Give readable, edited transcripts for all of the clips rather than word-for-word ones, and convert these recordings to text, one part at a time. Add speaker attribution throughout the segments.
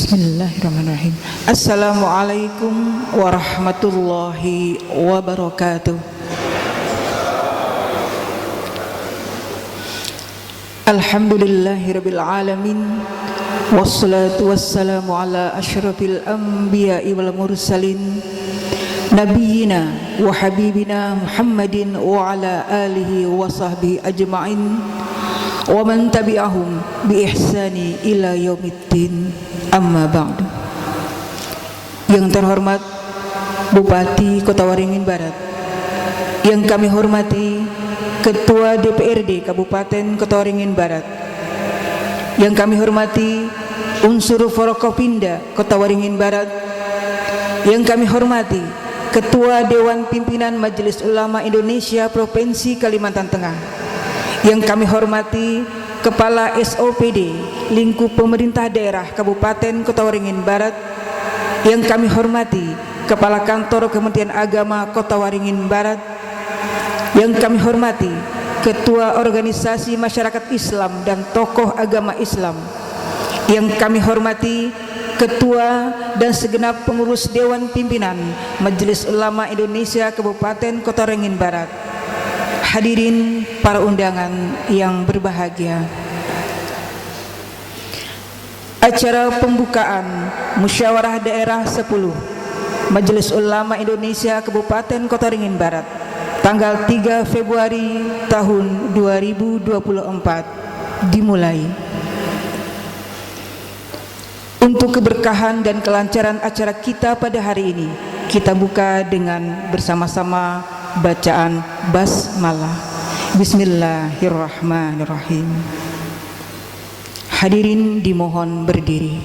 Speaker 1: Bismillahirrahmanirrahim. Assalamualaikum warahmatullahi wabarakatuh. Alhamdulillahirabbil alamin. Wassalatu wassalamu ala asyrafil anbiya'i wal mursalin nabiyyina wa habibina Muhammadin wa ala alihi wa sahbihi ajma'in wa man tabi'ahum bi ihsani ila yaumiddin. Amma ba'du. Yang terhormat Bupati Kota Waringin Barat, yang kami hormati Ketua DPRD Kabupaten Kota Waringin Barat, yang kami hormati unsur Forkopimda Kota Waringin Barat, yang kami hormati Ketua Dewan Pimpinan Majelis Ulama Indonesia Provinsi Kalimantan Tengah, yang kami hormati Kepala SOPD Lingkup Pemerintah Daerah Kabupaten Kota Waringin Barat, yang kami hormati Kepala Kantor Kementerian Agama Kota Waringin Barat, yang kami hormati Ketua Organisasi Masyarakat Islam dan tokoh agama Islam, yang kami hormati Ketua dan segenap pengurus Dewan Pimpinan Majelis Ulama Indonesia Kabupaten Kota Waringin Barat, hadirin para undangan yang berbahagia. Acara pembukaan Musyawarah Daerah 10 Majelis Ulama Indonesia Kabupaten Kota Waringin Barat tanggal 3 Februari tahun 2024 dimulai. Untuk keberkahan dan kelancaran acara kita pada hari ini, kita buka dengan bersama-sama bacaan basmalah. Bismillahirrahmanirrahim. Hadirin dimohon berdiri.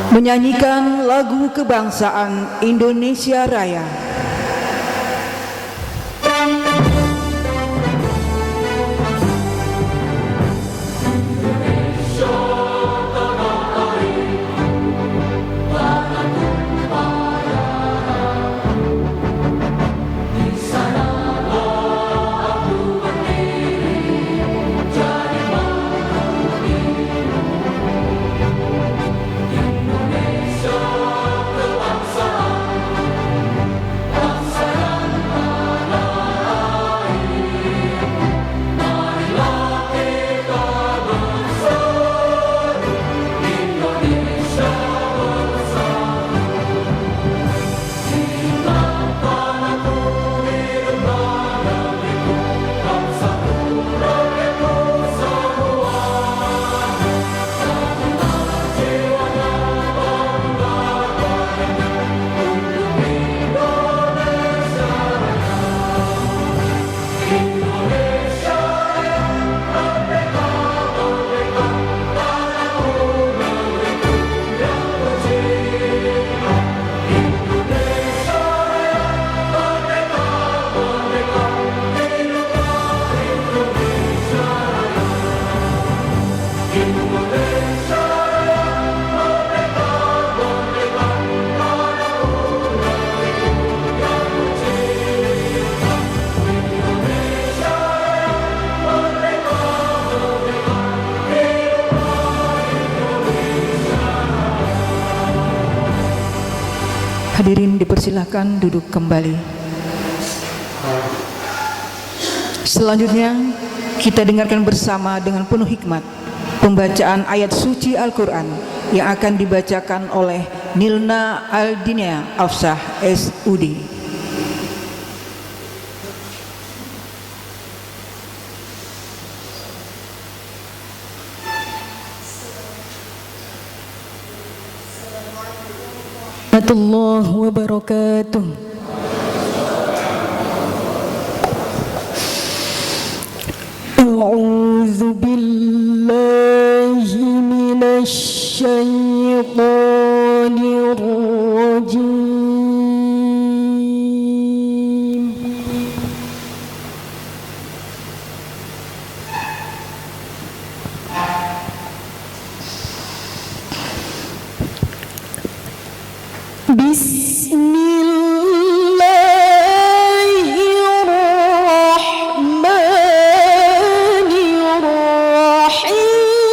Speaker 1: Menyanyikan lagu kebangsaan Indonesia Raya. Hadirin dipersilahkan duduk kembali. Selanjutnya kita dengarkan bersama dengan penuh hikmat pembacaan ayat suci Al-Quran yang akan dibacakan oleh Nilna Aldinia Afsah SUD. Warahmatullahi wabarakatuh. A'udzu billahi minasy syaithanir rajim. Bismillahirrahmanirrahim.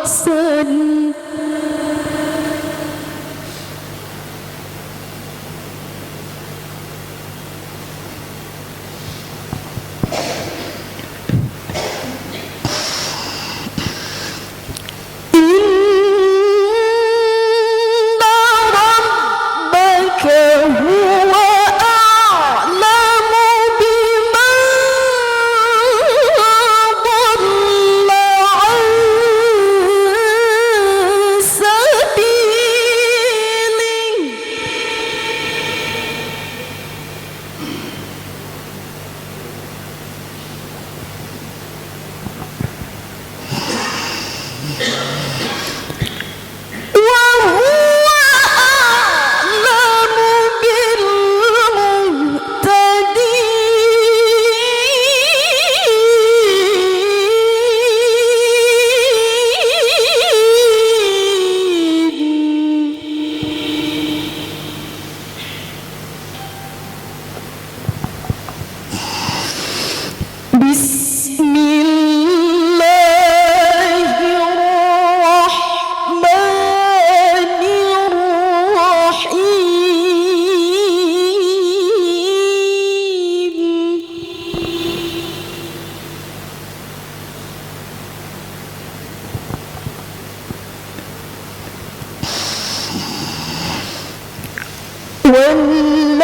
Speaker 2: أحسن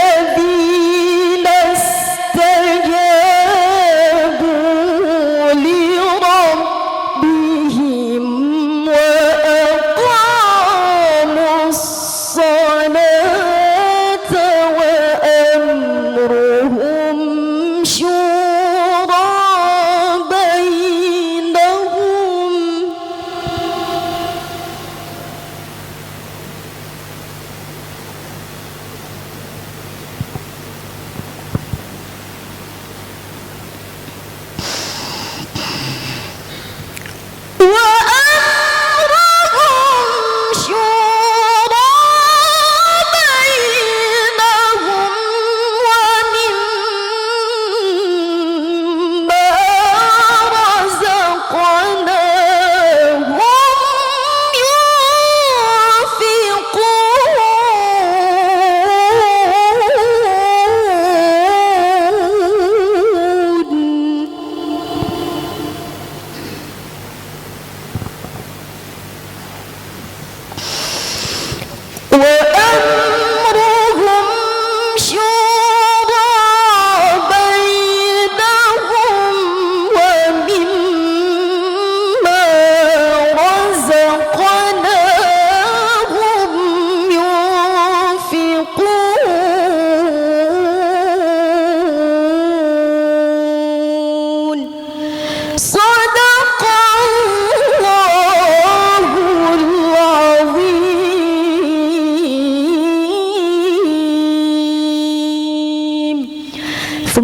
Speaker 2: والذين استجابوا لربهم وأقاموا الصلاة وأمرهم شورى بينهم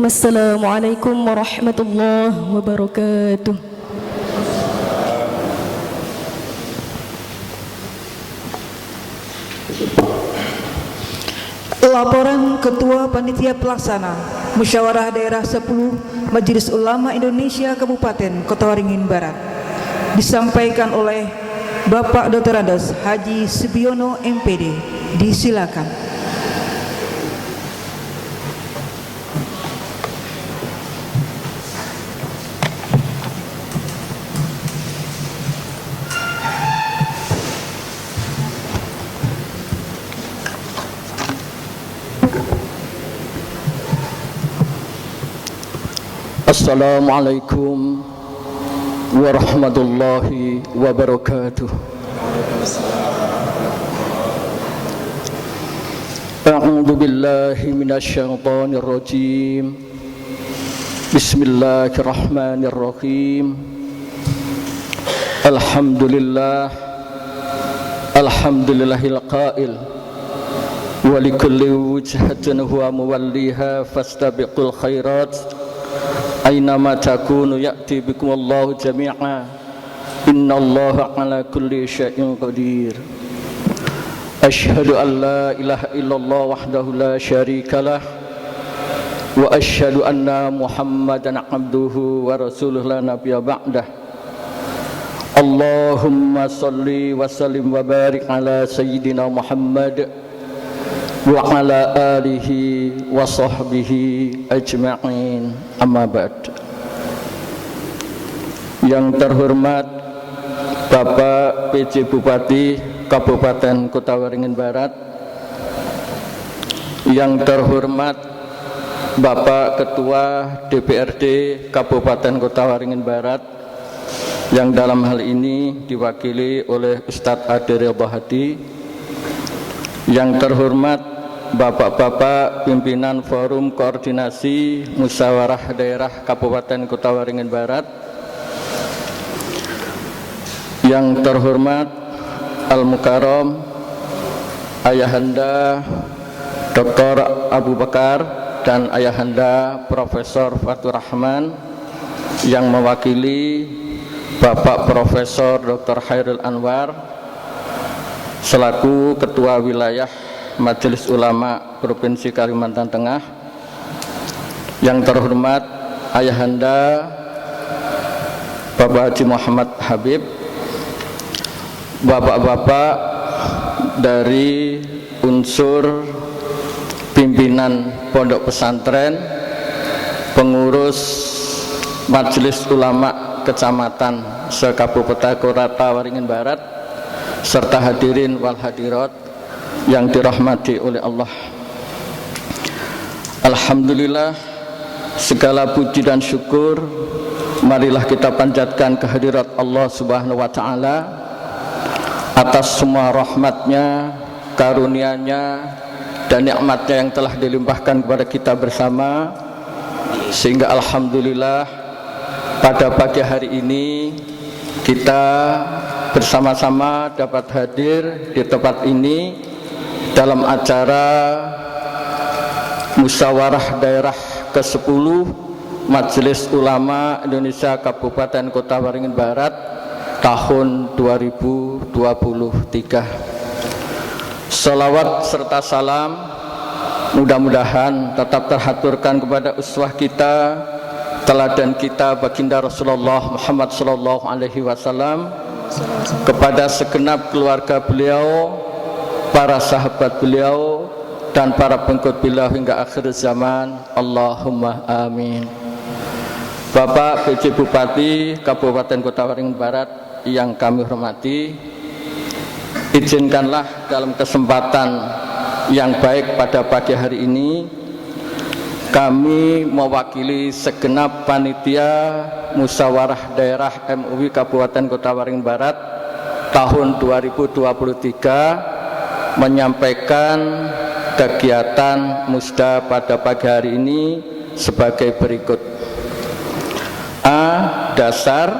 Speaker 2: Assalamualaikum warahmatullahi wabarakatuh.
Speaker 1: Laporan Ketua Panitia Pelaksana Musyawarah Daerah 10 Majelis Ulama Indonesia Kabupaten Kota Waringin Barat disampaikan oleh Bapak Dr. Andes Haji Subiono MPD. Disilakan.
Speaker 3: Assalamualaikum warahmatullahi wabarakatuh. A'udzu billahi minasyaitonir rajim. Bismillahirrahmanirrahim. Alhamdulillahil qail wa likulli wajhatin huwa muwalliha fastabiqul khairat aynama takunu ya'ti bikumullahu jami'a innallaha ala kulli syai'in qadir. Asyhadu an la ilaha illallah wahdahu la syarikalah wa asyhadu anna Muhammadan abduhu wa rasuluhu la nabiyya ba'dah. Allahumma salli wa sallim wa barik ala Sayyidina Muhammad wa ala alihi wa sahbihi ajma'in, amma ba'd. Yang terhormat Bapak PJ Bupati Kabupaten Kota Waringin Barat, yang terhormat Bapak Ketua DPRD Kabupaten Kota Waringin Barat, yang dalam hal ini diwakili oleh Ustadz Ade Ridho Hadi, yang terhormat Bapak-bapak pimpinan Forum Koordinasi Musyawarah Daerah Kabupaten Kota Waringin Barat, yang terhormat Al-Mukarram Ayahanda Dr. Abu Bakar dan Ayahanda Profesor Fatur Rahman, yang mewakili Bapak Profesor Dr. Khairul Anwar selaku Ketua Wilayah Majelis Ulama Provinsi Kalimantan Tengah, yang terhormat Ayahanda Bapak Haji Muhammad Habib, bapak-bapak dari unsur pimpinan pondok pesantren, pengurus Majelis Ulama Kecamatan se-Kabupaten Kota Waringin Barat, serta hadirin wal hadirat yang dirahmati oleh Allah. Alhamdulillah, segala puji dan syukur marilah kita panjatkan kehadirat Allah Subhanahu wa Ta'ala atas semua rahmatnya, karunia-Nya dan nikmatnya yang telah dilimpahkan kepada kita bersama, sehingga alhamdulillah pada pagi hari ini kita bersama-sama dapat hadir di tempat ini dalam acara Musyawarah Daerah ke-10 Majelis Ulama Indonesia Kabupaten Kota Waringin Barat tahun 2023. Salawat serta salam mudah-mudahan tetap terhaturkan kepada uswah kita, teladan kita, baginda Rasulullah Muhammad sallallahu alaihi wasallam, kepada segenap keluarga beliau, para sahabat beliau, dan para pengikut beliau hingga akhir zaman. Allahumma amin. Bapak PJ Bupati Kabupaten Kota Waringin Barat yang kami hormati, izinkanlah dalam kesempatan yang baik pada pagi hari ini kami mewakili segenap panitia Musyawarah Daerah MUI Kabupaten Kota Waringin Barat tahun 2023 menyampaikan kegiatan musda pada pagi hari ini sebagai berikut. A. Dasar.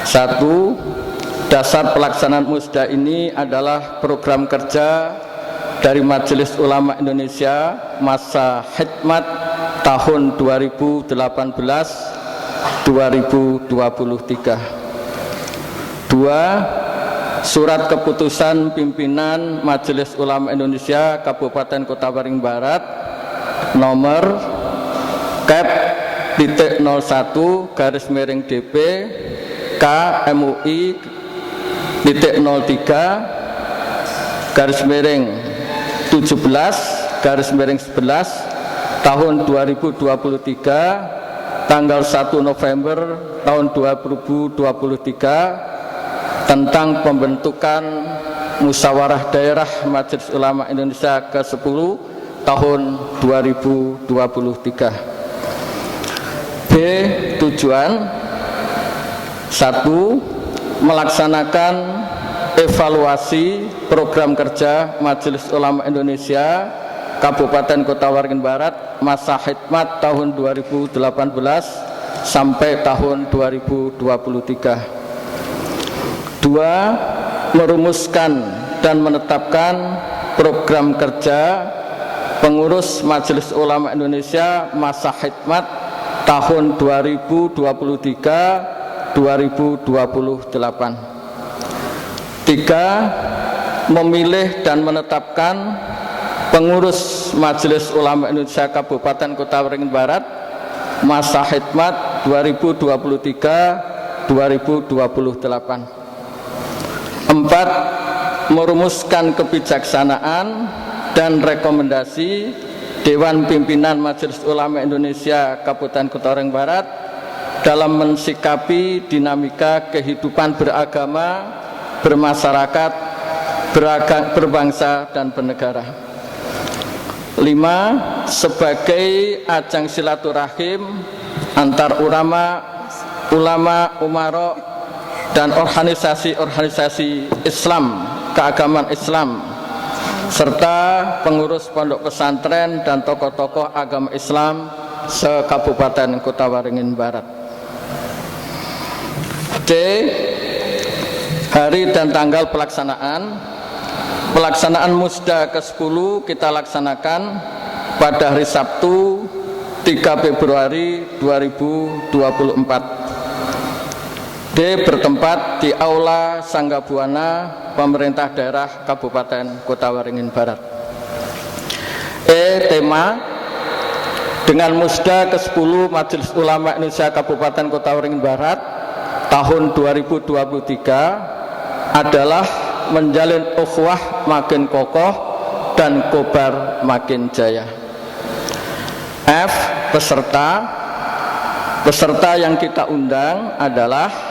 Speaker 3: 1. Dasar pelaksanaan musda ini adalah program kerja dari Majelis Ulama Indonesia masa khidmat tahun 2018-2023. 2. Surat keputusan pimpinan Majelis Ulama Indonesia Kabupaten Kota Waringin Barat nomor Kep.01/DP KMUI.03/17/11 tahun 2023 tanggal 1 November tahun 2023 tentang pembentukan Musyawarah Daerah Majelis Ulama Indonesia ke-10 tahun 2023. B. Tujuan. 1. Melaksanakan evaluasi program kerja Majelis Ulama Indonesia Kabupaten Kota Waringin Barat masa khidmat tahun 2018 sampai tahun 2023. 2. Merumuskan dan menetapkan program kerja pengurus Majelis Ulama Indonesia masa khidmat tahun 2023-2028. 3. Memilih dan menetapkan pengurus Majelis Ulama Indonesia Kabupaten Kota Waringin Barat masa khidmat 2028. 4. Merumuskan kebijaksanaan dan rekomendasi Dewan Pimpinan Majelis Ulama Indonesia Kabupaten Kota Waringin Barat dalam mensikapi dinamika kehidupan beragama, bermasyarakat, berbangsa dan bernegara. 5. Sebagai ajang silaturahim antar ulama, umara dan organisasi-organisasi Islam, keagamaan Islam, serta pengurus pondok pesantren dan tokoh-tokoh agama Islam se-Kabupaten Kota Waringin Barat. C. Hari dan tanggal pelaksanaan Musda ke-10 kita laksanakan pada hari Sabtu 3 Februari 2024. D. Bertempat di Aula Sanggabuana Pemerintah Daerah Kabupaten Kota Waringin Barat. E. Tema dengan Musda ke-10 Majelis Ulama Indonesia Kabupaten Kota Waringin Barat tahun 2023 adalah menjalin ukhuwah makin kokoh dan kobar makin jaya. F. Peserta yang kita undang adalah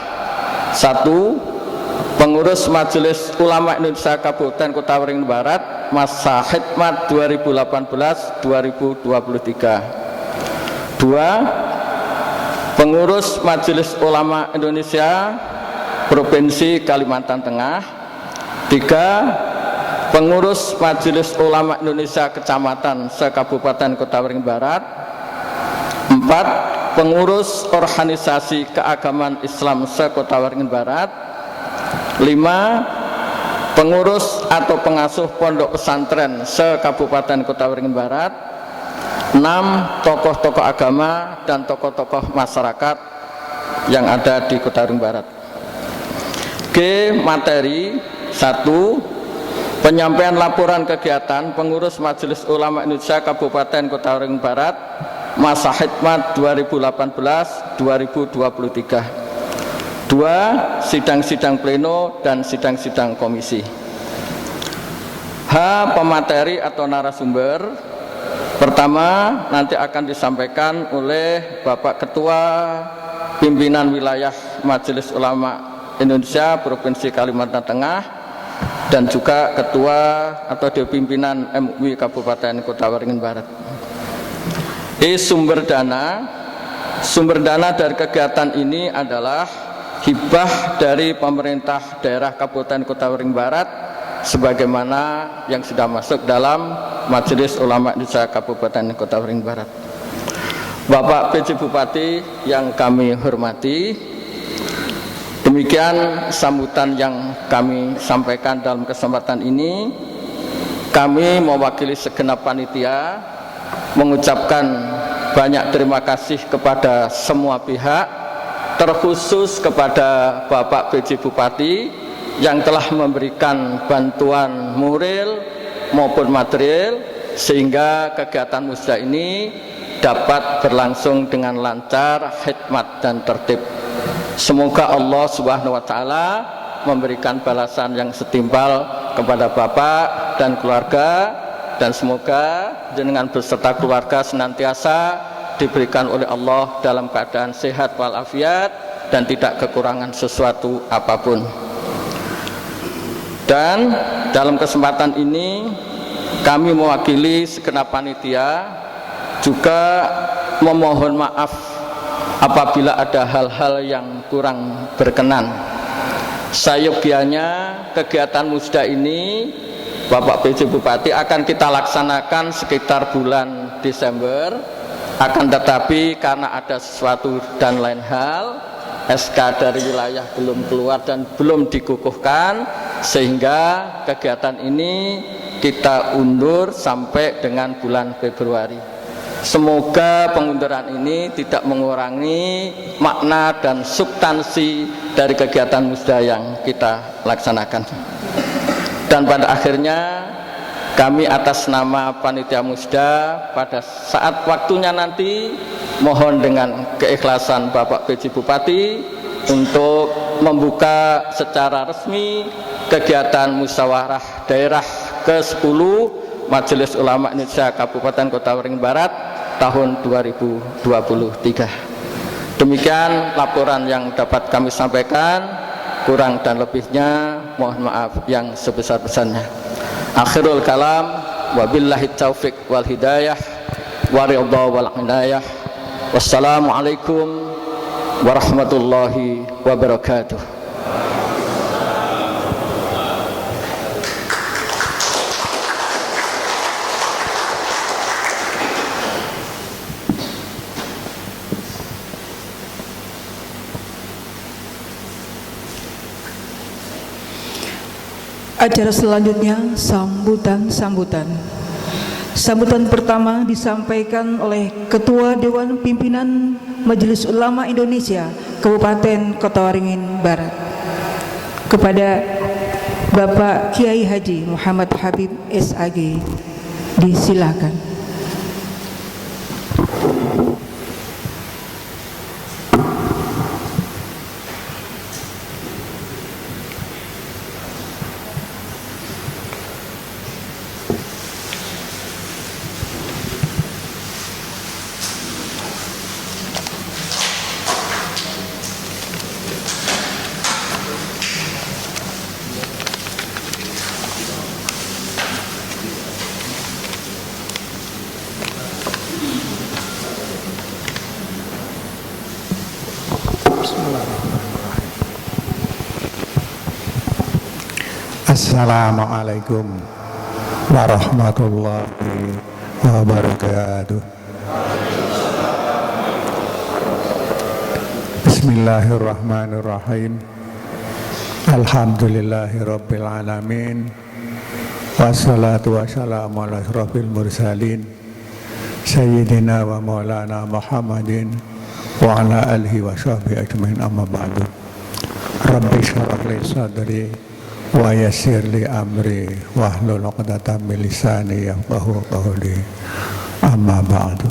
Speaker 3: 1. Pengurus Majelis Ulama Indonesia Kabupaten Kota Waringin Barat masa khidmat 2018-2023. 2. Pengurus Majelis Ulama Indonesia Provinsi Kalimantan Tengah. 3. Pengurus Majelis Ulama Indonesia Kecamatan se-Kabupaten Kota Waringin Barat. 4. Pengurus organisasi keagamaan Islam se-Kota Waringin Barat. 5. Pengurus atau pengasuh pondok pesantren se-Kabupaten Kota Waringin Barat. 6. Tokoh-tokoh agama dan tokoh-tokoh masyarakat yang ada di Kota Waringin Barat. G. Materi. 1. Penyampaian laporan kegiatan pengurus Majelis Ulama Indonesia Kabupaten Kota Waringin Barat masa khidmat 2018-2023. 2. Sidang-sidang pleno dan sidang-sidang komisi. H. Pemateri atau narasumber. Pertama, nanti akan disampaikan oleh Bapak Ketua Pimpinan Wilayah Majelis Ulama Indonesia Provinsi Kalimantan Tengah dan juga Ketua atau Pimpinan MUI Kabupaten Kota Waringin Barat. Sumber dana dari kegiatan ini adalah hibah dari pemerintah daerah Kabupaten Kota Waringin Barat sebagaimana yang sudah masuk dalam Majelis Ulama Indonesia Kabupaten Kota Waringin Barat. Bapak PJ Bupati yang kami hormati, demikian sambutan yang kami sampaikan dalam kesempatan ini. Kami mewakili segenap panitia mengucapkan banyak terima kasih kepada semua pihak, terkhusus kepada Bapak PJ Bupati yang telah memberikan bantuan moral maupun material sehingga kegiatan musda ini dapat berlangsung dengan lancar, hikmat dan tertib. Semoga Allah Subhanahu wa taala memberikan balasan yang setimpal kepada Bapak dan keluarga, dan semoga jenengan beserta keluarga senantiasa diberikan oleh Allah dalam keadaan sehat walafiat dan tidak kekurangan sesuatu apapun. Dan dalam kesempatan ini kami mewakili segenap panitia juga memohon maaf apabila ada hal-hal yang kurang berkenan. Sayogianya kegiatan musda ini Bapak PJ Bupati akan kita laksanakan sekitar bulan Desember, akan tetapi karena ada sesuatu dan lain hal, SK dari wilayah belum keluar dan belum dikukuhkan, sehingga kegiatan ini kita undur sampai dengan bulan Februari. Semoga pengunduran ini tidak mengurangi makna dan substansi dari kegiatan musda yang kita laksanakan. Dan pada akhirnya kami atas nama panitia musda pada saat waktunya nanti mohon dengan keikhlasan Bapak PJ Bupati untuk membuka secara resmi kegiatan musyawarah daerah ke-10 Majelis Ulama Indonesia Kabupaten Kota Waringin Barat tahun 2023. Demikian laporan yang dapat kami sampaikan, kurang dan lebihnya mohon maaf yang sebesar-besarnya. Akhirul kalam, wabillahi taufiq wal hidayah waridha wal inayah. Wassalamualaikum warahmatullahi wabarakatuh.
Speaker 1: Acara selanjutnya sambutan. Sambutan pertama disampaikan oleh Ketua Dewan Pimpinan Majelis Ulama Indonesia Kabupaten Kota Waringin Barat kepada Bapak Kiai Haji Muhammad Habib SAG. Disilakan.
Speaker 4: Assalamualaikum warahmatullahi wabarakatuh. Bismillahirrahmanirrahim. Alhamdulillahirabbil alamin. Wassalatu wassalamu ala asyrafil mursalin sayyidina wa maulana Muhammadin wa ala alihi wa sahbihi ajmain, amma ba'du. Rabbi shrah li sadri wa yassir li amri wahlul 'uqdatam min lisani yafqahu qawli, amma ba'du.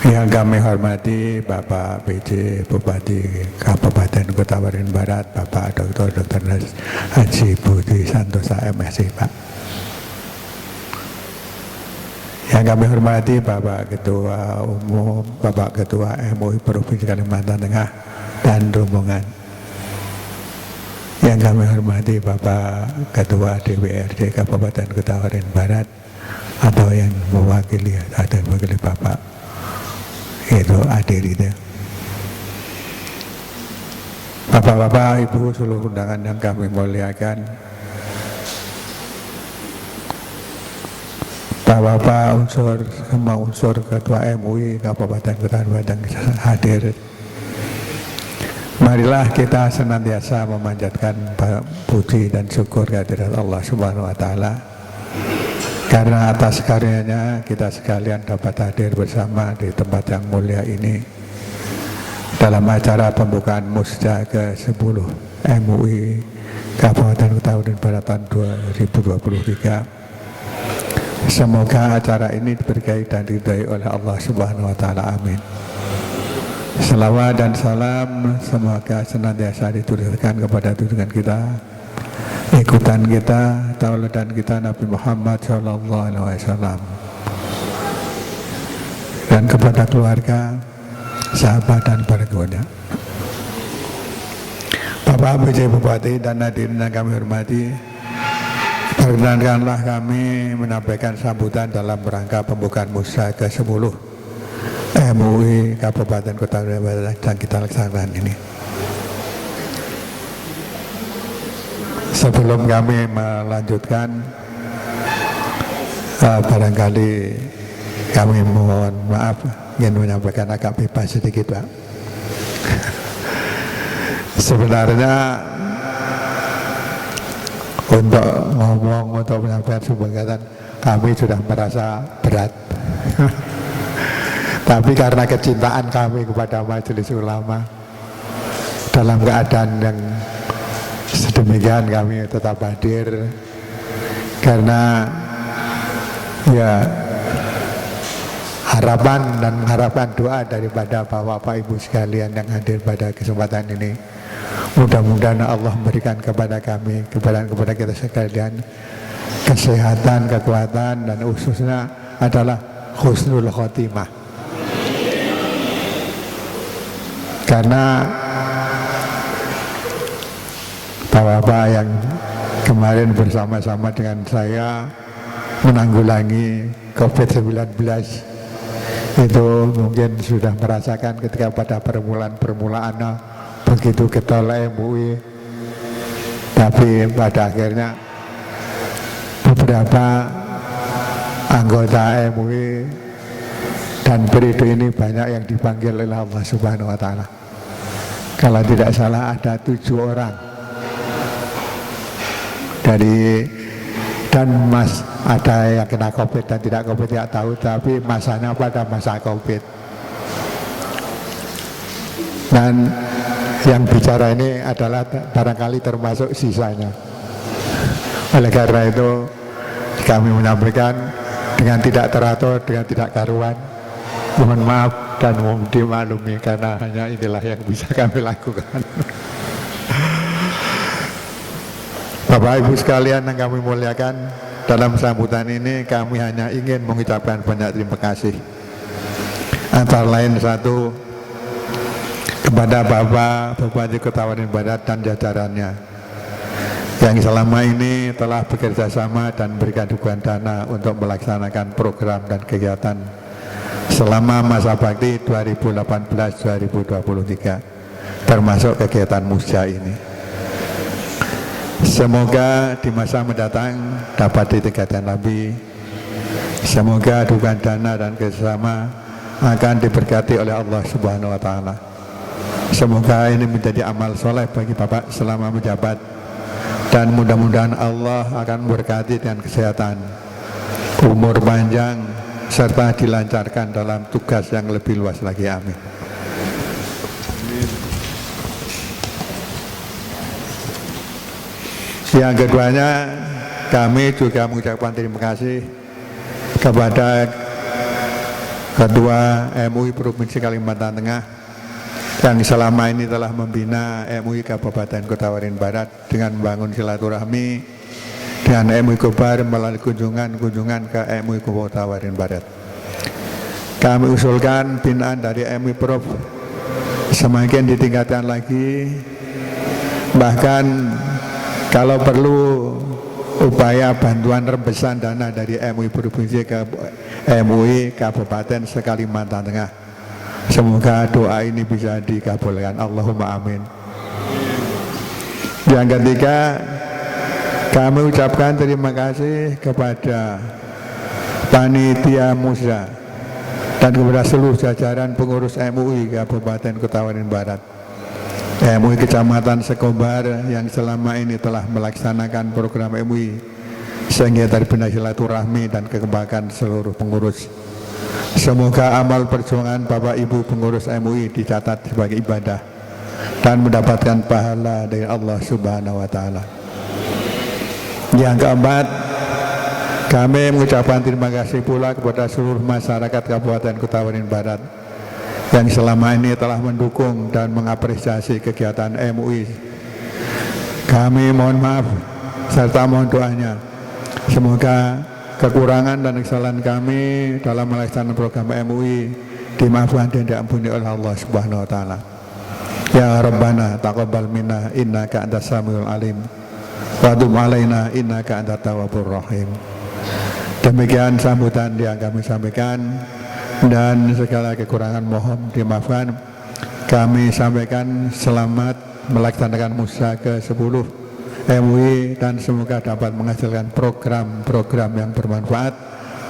Speaker 4: Yang kami hormati Bapak PJ Bupati Kabupaten Kota Waringin Barat, Bapak Dr. Haji Budi Santosa MSc, Pak. Yang kami hormati Bapak Ketua Umum, Bapak Ketua MUI Provinsi Kalimantan Tengah dan rombongan. Yang kami hormati Bapak Ketua DPRD Kabupaten Kota Waringin Barat, atau yang mewakili Bapak itu hadir itu. Bapak-bapak, Ibu, seluruh undangan yang kami muliakan, Bapak-bapak, semua unsur Ketua MUI Kabupaten Kota Waringin hadir. Marilah kita senantiasa memanjatkan puji dan syukur kehadirat Allah Subhanahu wa Ta'ala, karena atas karyanya kita sekalian dapat hadir bersama di tempat yang mulia ini dalam acara pembukaan Musda ke-10 MUI Kabupaten Kota Waringin Barat tahun 2023. Semoga acara ini diberkahi dan diridhai oleh Allah Subhanahu wa Ta'ala. Amin. Salawat dan salam semoga senantiasa diturunkan kepada junjungan kita, ikutan kita, tauladan kita Nabi Muhammad SAW, dan kepada keluarga, sahabat dan para keluarga. Bapak PJ Bupati dan hadirin yang kami hormati, perkenankanlah kami menyampaikan sambutan dalam rangka pembukaan Musda ke-10 MUI Kabupaten Kota Waringin Barat yang kita laksanakan ini. Sebelum kami melanjutkan, barangkali kami mohon maaf, ingin menyampaikan agak bebas sedikit, Pak. Sebenarnya untuk ngomong, untuk menyampaikan sebuah kami sudah merasa berat. Tapi karena kecintaan kami kepada Majelis Ulama, dalam keadaan yang sedemikian kami tetap hadir, karena ya harapan dan mengharapkan doa daripada Bapak Ibu sekalian yang hadir pada kesempatan ini. Mudah-mudahan Allah memberikan kepada kami, kepada kita sekalian kesehatan, kekuatan, dan khususnya adalah husnul khotimah. Karena Bapak-bapak yang kemarin bersama-sama dengan saya menanggulangi COVID-19 itu mungkin sudah merasakan ketika pada permulaan begitu getol MUI, tapi pada akhirnya beberapa anggota MUI dan periode ini banyak yang dipanggil oleh Allah Subhanahu wa Ta'ala. Kalau tidak salah ada 7 orang dan ada yang kena COVID dan tidak COVID tidak tahu, tapi masanya pada masa COVID. Dan yang bicara ini adalah barangkali termasuk sisanya. Oleh karena itu kami menyampaikan dengan tidak teratur, dengan tidak karuan, mohon maaf dan mohon dimaklumi karena hanya inilah yang bisa kami lakukan. Bapak Ibu sekalian yang kami muliakan, dalam sambutan ini kami hanya ingin mengucapkan banyak terima kasih. Antara lain satu, kepada Bapak Bupati Kota Waringin Barat dan jajarannya yang selama ini telah bekerja sama dan berikan dukungan dana untuk melaksanakan program dan kegiatan selama masa bakti 2018-2023, termasuk kegiatan Musja ini. Semoga di masa mendatang dapat ditingkatkan lagi. Semoga dukungan dana dan kerjasama akan diberkati oleh Allah Subhanahu wa Ta'ala. Semoga ini menjadi amal soleh bagi Bapak selama menjabat, dan mudah-mudahan Allah akan memberkati dengan kesehatan, umur panjang, serta dilancarkan dalam tugas yang lebih luas lagi. Amin. Yang keduanya, kami juga mengucapkan terima kasih kepada Ketua MUI Provinsi Kalimantan Tengah yang selama ini telah membina MUI Kabupaten Kota Waringin Barat dengan membangun silaturahmi dengan MUI Kobar melalui kunjungan ke MUI Kota Waringin Barat. Kami usulkan binaan dari MUI Prof semakin ditingkatkan lagi, bahkan kalau perlu upaya bantuan rembesan dana dari MUI Provinsi ke MUI Kabupaten se-Kalimantan Tengah. Semoga doa ini bisa dikabulkan. Allahumma amin. Yang ketiga, kami ucapkan terima kasih kepada panitia Musya dan kepada seluruh jajaran pengurus MUI Kabupaten Kota Waringin Barat, MUI Kecamatan Sekobar yang selama ini telah melaksanakan program MUI sehingga terbina silaturahmi dan kekebakan seluruh pengurus. Semoga amal perjuangan Bapak Ibu pengurus MUI dicatat sebagai ibadah dan mendapatkan pahala dari Allah Subhanahu wa Ta'ala. Yang keempat, kami mengucapkan terima kasih pula kepada seluruh masyarakat Kabupaten Kota Waringin Barat yang selama ini telah mendukung dan mengapresiasi kegiatan MUI. Kami mohon maaf serta mohon doanya. Semoga kekurangan dan kesalahan kami dalam melaksanakan program MUI dimaafkan dan diampuni oleh Allah Subhanahu wa Ta'ala. Ya Rabbana taqabbal minna innaka antas samiul alim wa tub alaina innaka antat tawwabur rahim. Demikian sambutan yang kami sampaikan, dan segala kekurangan mohon dimaafkan. Kami sampaikan selamat melaksanakan Musya ke-10 MUI dan semoga dapat menghasilkan program-program yang bermanfaat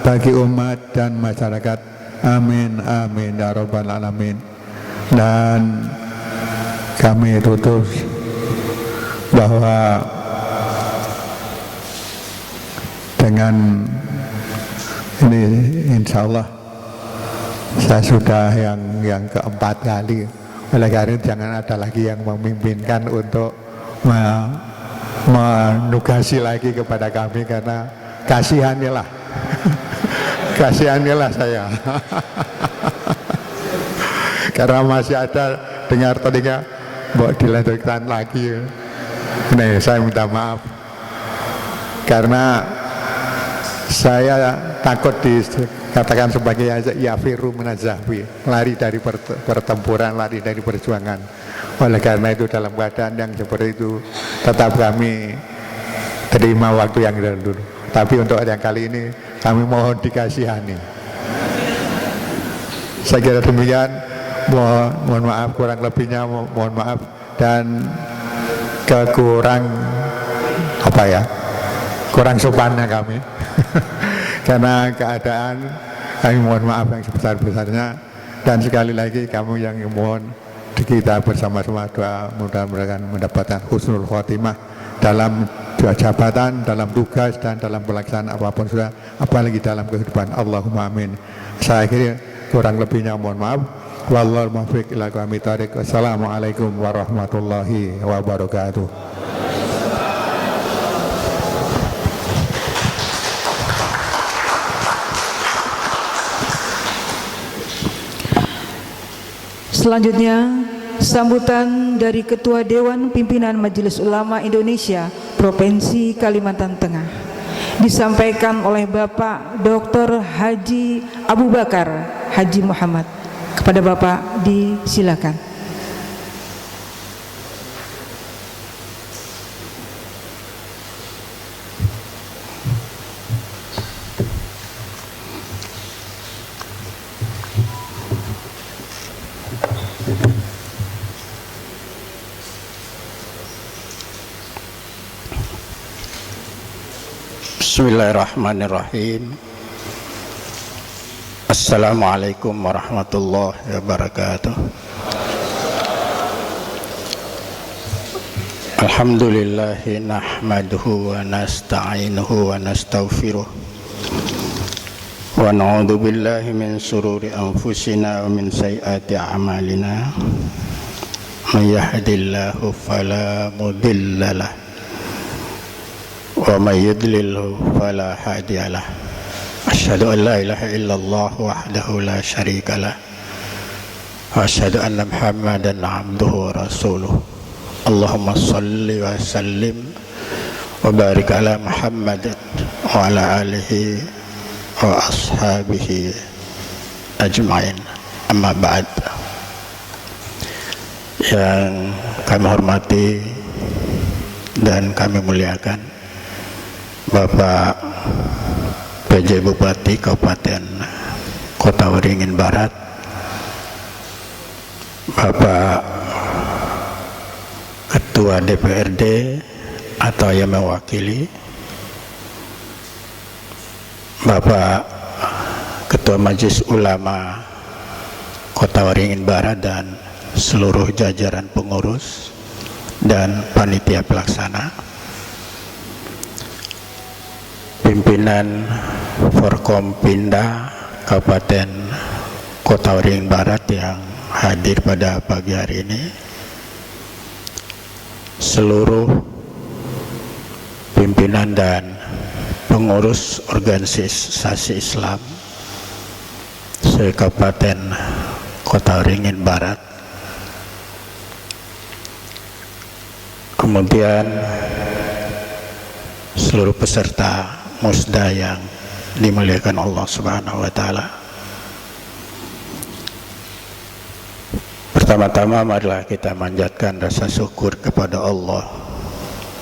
Speaker 4: bagi umat dan masyarakat. Amin amin ya rabbal alamin. Dan kami tutup bahwa dengan ini insya Allah saya sudah yang keempat kali. Oleh karena jangan ada lagi yang memimpinkan untuk menugasi lagi kepada kami, karena kasihanilah Kasihanilah saya. Karena masih ada dengar telinga mau dilanjutkan lagi. Nih, saya minta maaf. Karena saya takut dikatakan sebagai yafiru minazahwi, lari dari pertempuran, lari dari perjuangan. Oleh karena itu dalam keadaan yang seperti itu tetap kami terima waktu yang dulu. Tapi untuk yang kali ini kami mohon dikasihani. Saya kira demikian. Mohon maaf kurang lebihnya, mohon maaf, dan kurang sopannya kami. Karena keadaan kami mohon maaf yang sebesar-besarnya, dan sekali lagi kamu yang mohon kita bersama-sama doa mudah-mudahan mendapatkan husnul khotimah dalam jabatan, dalam tugas, dan dalam pelaksanaan apapun sudah, apalagi dalam kehidupan. Allahumma amin. Saya akhiri, kurang lebihnya mohon maaf. Wallahul muwaffiq ila aqwamit thoriq. Wassalamualaikum warahmatullahi wabarakatuh.
Speaker 1: Selanjutnya, sambutan dari Ketua Dewan Pimpinan Majelis Ulama Indonesia Provinsi Kalimantan Tengah disampaikan oleh Bapak Dr. Haji Abu Bakar Haji Muhammad. Kepada Bapak disilakan.
Speaker 5: Bismillahirrahmanirrahim. Assalamualaikum warahmatullahi wabarakatuh. Alhamdulillahi nahmaduhu wa nasta'inuhu wa nastaghfiruh wa na'udzu billahi min sururi anfusina wa min sayyiati a'malina. May yahdihillahu fala mudilla lahu wa may yudlilhu fala hadiya lahu. Asyhadu an la ilaha illallah wahdahu la syarika lah wa asyhadu anna Muhammadan abduhu wa rasuluh. Allahumma salli wa sallim wa barik ala Muhammad wa ala alihi wa ashabihi ajma'in. Amma ba'd. Yang kami hormati dan kami muliakan Bapak PJ Bupati Kabupaten Kota Waringin Barat, Bapak Ketua DPRD atau yang mewakili, Bapak Ketua Majelis Ulama Kota Waringin Barat dan seluruh jajaran pengurus dan panitia pelaksana, pimpinan Forkompinda Kabupaten Kota Waringin Barat yang hadir pada pagi hari ini, seluruh pimpinan dan pengurus organisasi Islam se-Kabupaten Kota Waringin Barat, kemudian seluruh peserta musda yang dimuliakan Allah Subhanahu wa taala. Pertama-tama marilah kita manjatkan rasa syukur kepada Allah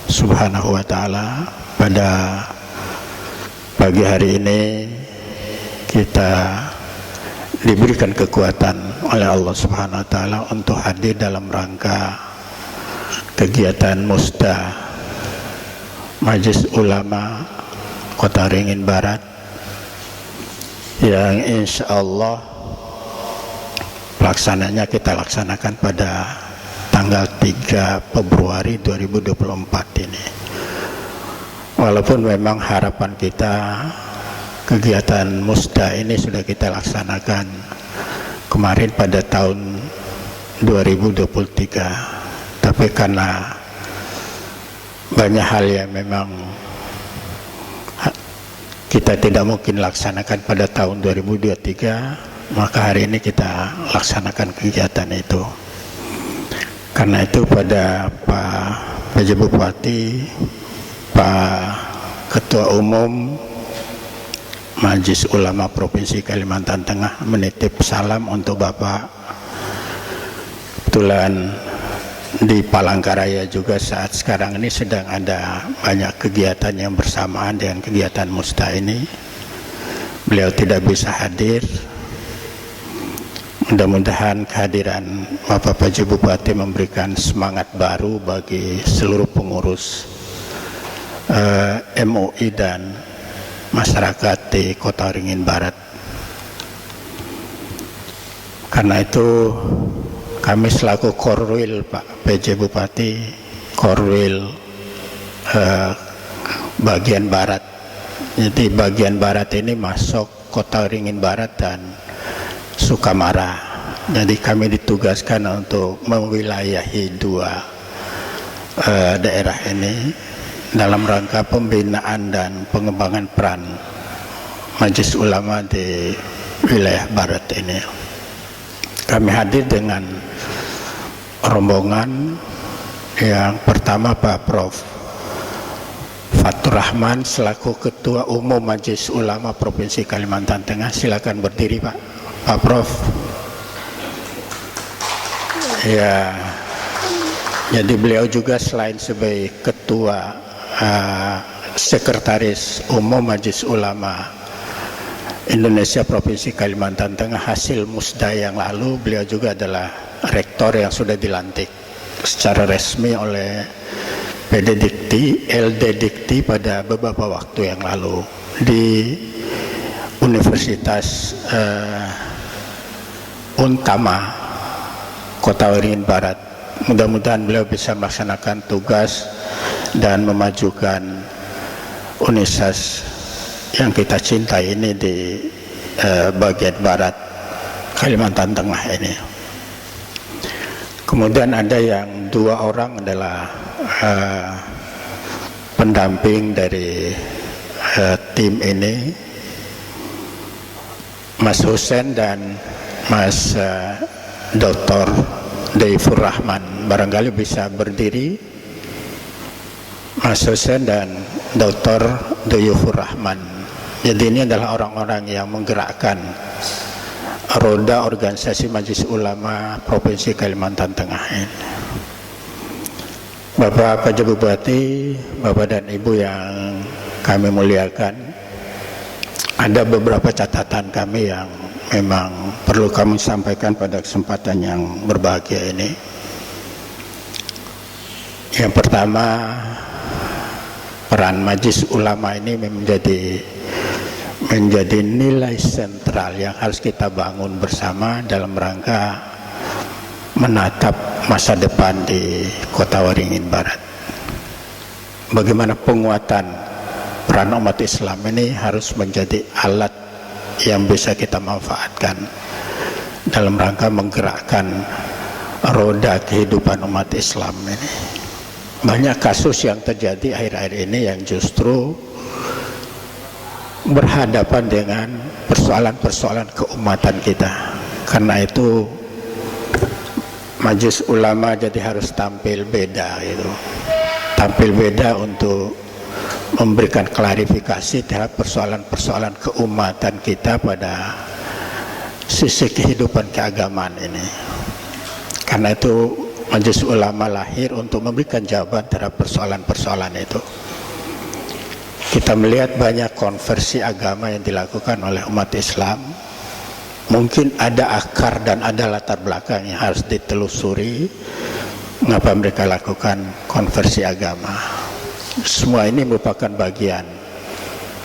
Speaker 5: Subhanahu wa taala. Pada pagi hari ini kita diberikan kekuatan oleh Allah Subhanahu wa taala untuk hadir dalam rangka kegiatan musda Majelis Ulama Kota Waringin Barat yang insya Allah pelaksananya kita laksanakan pada tanggal 3 Februari 2024 ini. Walaupun memang harapan kita kegiatan musda ini sudah kita laksanakan kemarin pada tahun 2023, tapi karena banyak hal yang memang kita tidak mungkin laksanakan pada tahun 2023, maka hari ini kita laksanakan kegiatan itu. Karena itu pada Pak PJ Bupati, Pak Ketua Umum Majelis Ulama Provinsi Kalimantan Tengah menitip salam untuk Bapak. Kebetulan di Palangkaraya juga saat sekarang ini sedang ada banyak kegiatan yang bersamaan dengan kegiatan Musda ini. Beliau tidak bisa hadir. Mudah-mudahan kehadiran Bapak PJ Bupati memberikan semangat baru bagi seluruh pengurus MUI dan masyarakat di Kota Waringin Barat. Karena itu kami selaku Korwil Pak PJ Bupati, Korwil bagian Barat. Jadi bagian Barat ini masuk Kota Waringin Barat dan Sukamara. Jadi kami ditugaskan untuk mewilayahi dua daerah ini dalam rangka pembinaan dan pengembangan peran Majelis Ulama di wilayah Barat ini. Kami hadir dengan rombongan yang pertama Pak Prof. Fatur Rahman selaku Ketua Umum Majelis Ulama Provinsi Kalimantan Tengah. Silakan berdiri Pak. Pak Prof. Ya, jadi beliau juga selain sebagai Ketua Sekretaris Umum Majelis Ulama Indonesia Provinsi Kalimantan Tengah hasil Musda yang lalu, beliau juga adalah rektor yang sudah dilantik secara resmi oleh PD Dikti, LD Dikti pada beberapa waktu yang lalu di Universitas Untama Kota Waringin Barat. Mudah-mudahan beliau bisa melaksanakan tugas dan memajukan Unisas yang kita cintai ini di bagian barat Kalimantan Tengah ini. Kemudian ada yang dua orang adalah pendamping dari tim ini, Mas Husen dan Mas Dr. Daifur Rahman. Barangkali bisa berdiri Mas Husen dan Dr. Daifur Rahman. Jadi ini adalah orang-orang yang menggerakkan roda organisasi Majelis Ulama Provinsi Kalimantan Tengah ini. Bapak PJ Bupati, Bapak dan Ibu yang kami muliakan, ada beberapa catatan kami yang memang perlu kami sampaikan pada kesempatan yang berbahagia ini. Yang pertama, peran Majelis Ulama ini menjadi nilai sentral yang harus kita bangun bersama dalam rangka menatap masa depan di Kota Waringin Barat. Bagaimana penguatan peran umat Islam ini harus menjadi alat yang bisa kita manfaatkan dalam rangka menggerakkan roda kehidupan umat Islam ini. Banyak kasus yang terjadi akhir-akhir ini yang justru berhadapan dengan persoalan-persoalan keumatan kita. Karena itu Majelis Ulama jadi harus tampil beda gitu. Tampil beda untuk memberikan klarifikasi terhadap persoalan-persoalan keumatan kita pada sisi kehidupan keagamaan ini. Karena itu Majelis Ulama lahir untuk memberikan jawaban terhadap persoalan-persoalan itu. Kita melihat banyak konversi agama yang dilakukan oleh umat Islam. Mungkin ada akar dan ada latar belakang yang harus ditelusuri mengapa mereka lakukan konversi agama. Semua ini merupakan bagian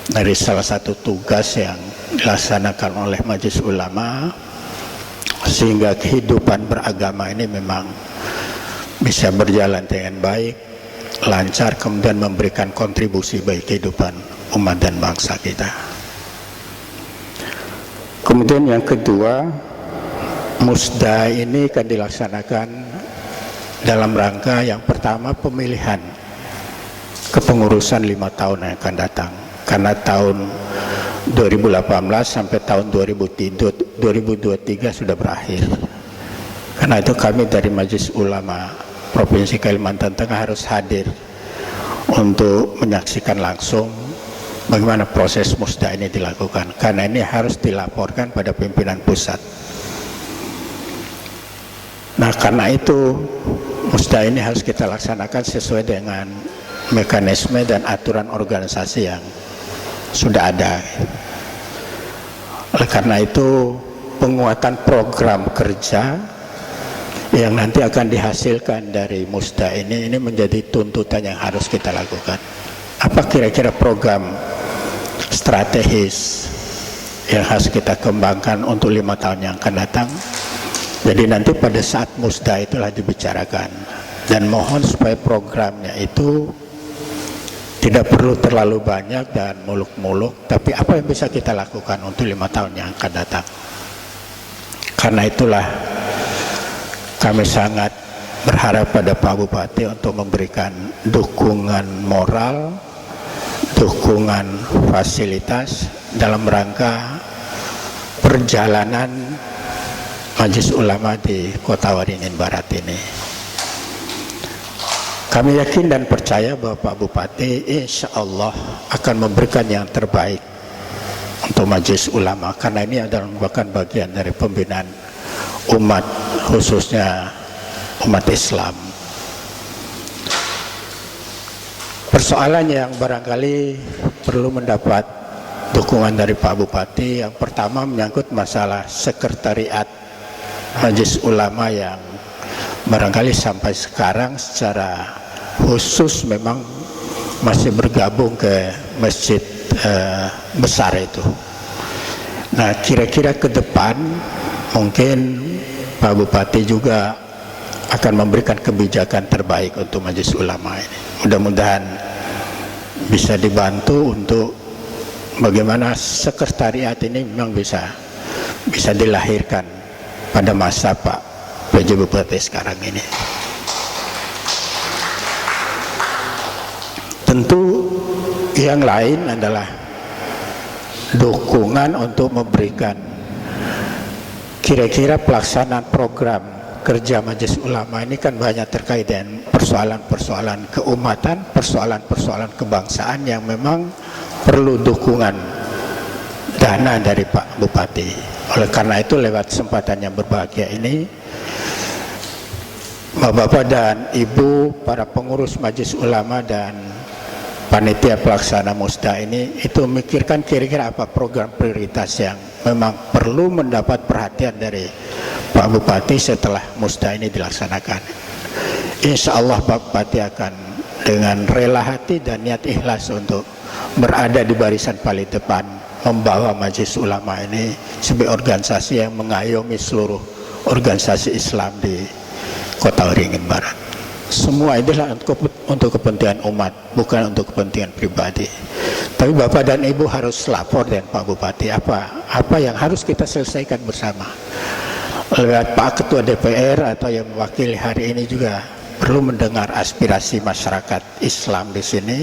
Speaker 5: dari salah satu tugas yang dilaksanakan oleh Majelis Ulama, sehingga kehidupan beragama ini memang bisa berjalan dengan baik, lancar, kemudian memberikan kontribusi bagi kehidupan umat dan bangsa kita. Kemudian yang kedua, Musda ini akan dilaksanakan dalam rangka yang pertama pemilihan kepengurusan 5 tahun yang akan datang. karena tahun 2018 sampai tahun 2023 sudah berakhir. Karena itu kami dari Majelis Ulama Provinsi Kalimantan Tengah harus hadir untuk menyaksikan langsung bagaimana proses musda ini dilakukan, karena ini harus dilaporkan pada pimpinan pusat. Nah, karena itu musda ini harus kita laksanakan sesuai dengan mekanisme dan aturan organisasi yang sudah ada. Oleh karena itu, penguatan program kerja yang nanti akan dihasilkan dari musda ini menjadi tuntutan yang harus kita lakukan. Apa kira-kira program strategis yang harus kita kembangkan untuk 5 tahun yang akan datang? Jadi nanti pada saat musda itulah dibicarakan, dan mohon supaya programnya itu tidak perlu terlalu banyak dan muluk-muluk, tapi apa yang bisa kita lakukan untuk 5 tahun yang akan datang. Karena itulah kami sangat berharap pada Pak Bupati untuk memberikan dukungan moral, dukungan fasilitas dalam rangka perjalanan Majelis Ulama di Kota Waringin Barat ini. Kami yakin dan percaya bahwa Pak Bupati insya Allah akan memberikan yang terbaik untuk Majelis Ulama, karena ini adalah merupakan bagian dari pembinaan umat, khususnya umat Islam. Persoalan yang barangkali perlu mendapat dukungan dari Pak Bupati, yang pertama menyangkut masalah sekretariat Majelis Ulama yang barangkali sampai sekarang secara khusus memang masih bergabung ke masjid besar itu. Nah, kira-kira ke depan mungkin Pak Bupati juga akan memberikan kebijakan terbaik untuk Majelis Ulama ini. Mudah-mudahan bisa dibantu untuk bagaimana sekretariat ini memang bisa dilahirkan pada masa Pak PJ Bupati sekarang ini. Tentu yang lain adalah dukungan untuk memberikan kira-kira pelaksanaan program kerja Majelis Ulama ini kan banyak terkait dengan persoalan-persoalan keumatan, persoalan-persoalan kebangsaan yang memang perlu dukungan dana dari Pak Bupati. Oleh karena itu, lewat kesempatan yang berbahagia ini, Bapak dan Ibu, para pengurus Majelis Ulama dan panitia pelaksana musda ini itu memikirkan kira-kira apa program prioritas yang memang perlu mendapat perhatian dari Pak Bupati setelah musda ini dilaksanakan. Insya Allah Pak Bupati akan dengan rela hati dan niat ikhlas untuk berada di barisan paling depan, membawa Majelis Ulama ini sebagai organisasi yang mengayomi seluruh organisasi Islam di Kota Waringin Barat. Semua adalah untuk kepentingan umat, bukan untuk kepentingan pribadi. Tapi Bapak dan Ibu harus lapor dengan Pak Bupati apa yang harus kita selesaikan bersama. Lewat Pak Ketua DPR atau yang mewakili hari ini juga perlu mendengar aspirasi masyarakat Islam di sini.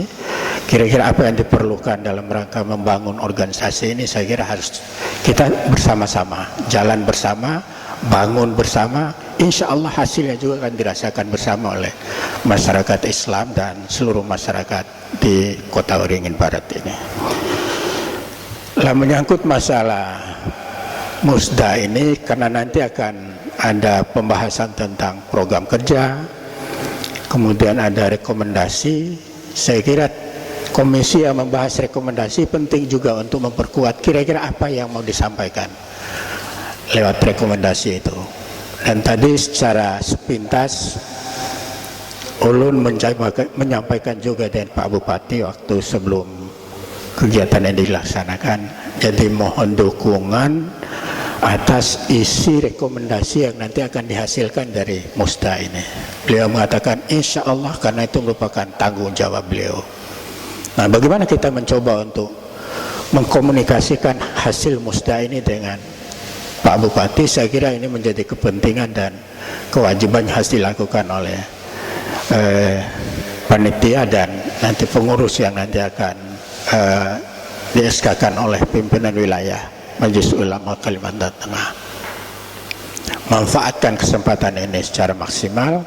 Speaker 5: Kira-kira apa yang diperlukan dalam rangka membangun organisasi ini, saya kira harus kita bersama-sama, jalan bersama, bangun bersama. Insya Allah hasilnya juga akan dirasakan bersama oleh masyarakat Islam dan seluruh masyarakat di Kota Waringin Barat ini. Lah, menyangkut masalah musda ini, karena nanti akan ada pembahasan tentang program kerja, kemudian ada rekomendasi. Saya kira komisi yang membahas rekomendasi penting juga untuk memperkuat kira-kira apa yang mau disampaikan lewat rekomendasi itu. Dan tadi secara sepintas ulun menyampaikan juga dengan Pak Bupati waktu sebelum kegiatan yang dilaksanakan. Jadi mohon dukungan atas isi rekomendasi yang nanti akan dihasilkan dari musda ini. Beliau mengatakan insya Allah, karena itu merupakan tanggung jawab beliau. Nah, bagaimana kita mencoba untuk mengkomunikasikan hasil musda ini dengan Pak Bupati? Saya kira ini menjadi kepentingan dan kewajiban yang harus dilakukan oleh panitia dan nanti pengurus yang nanti akan di-SK-kan oleh pimpinan wilayah Majelis Ulama Kalimantan Tengah. Manfaatkan kesempatan ini secara maksimal,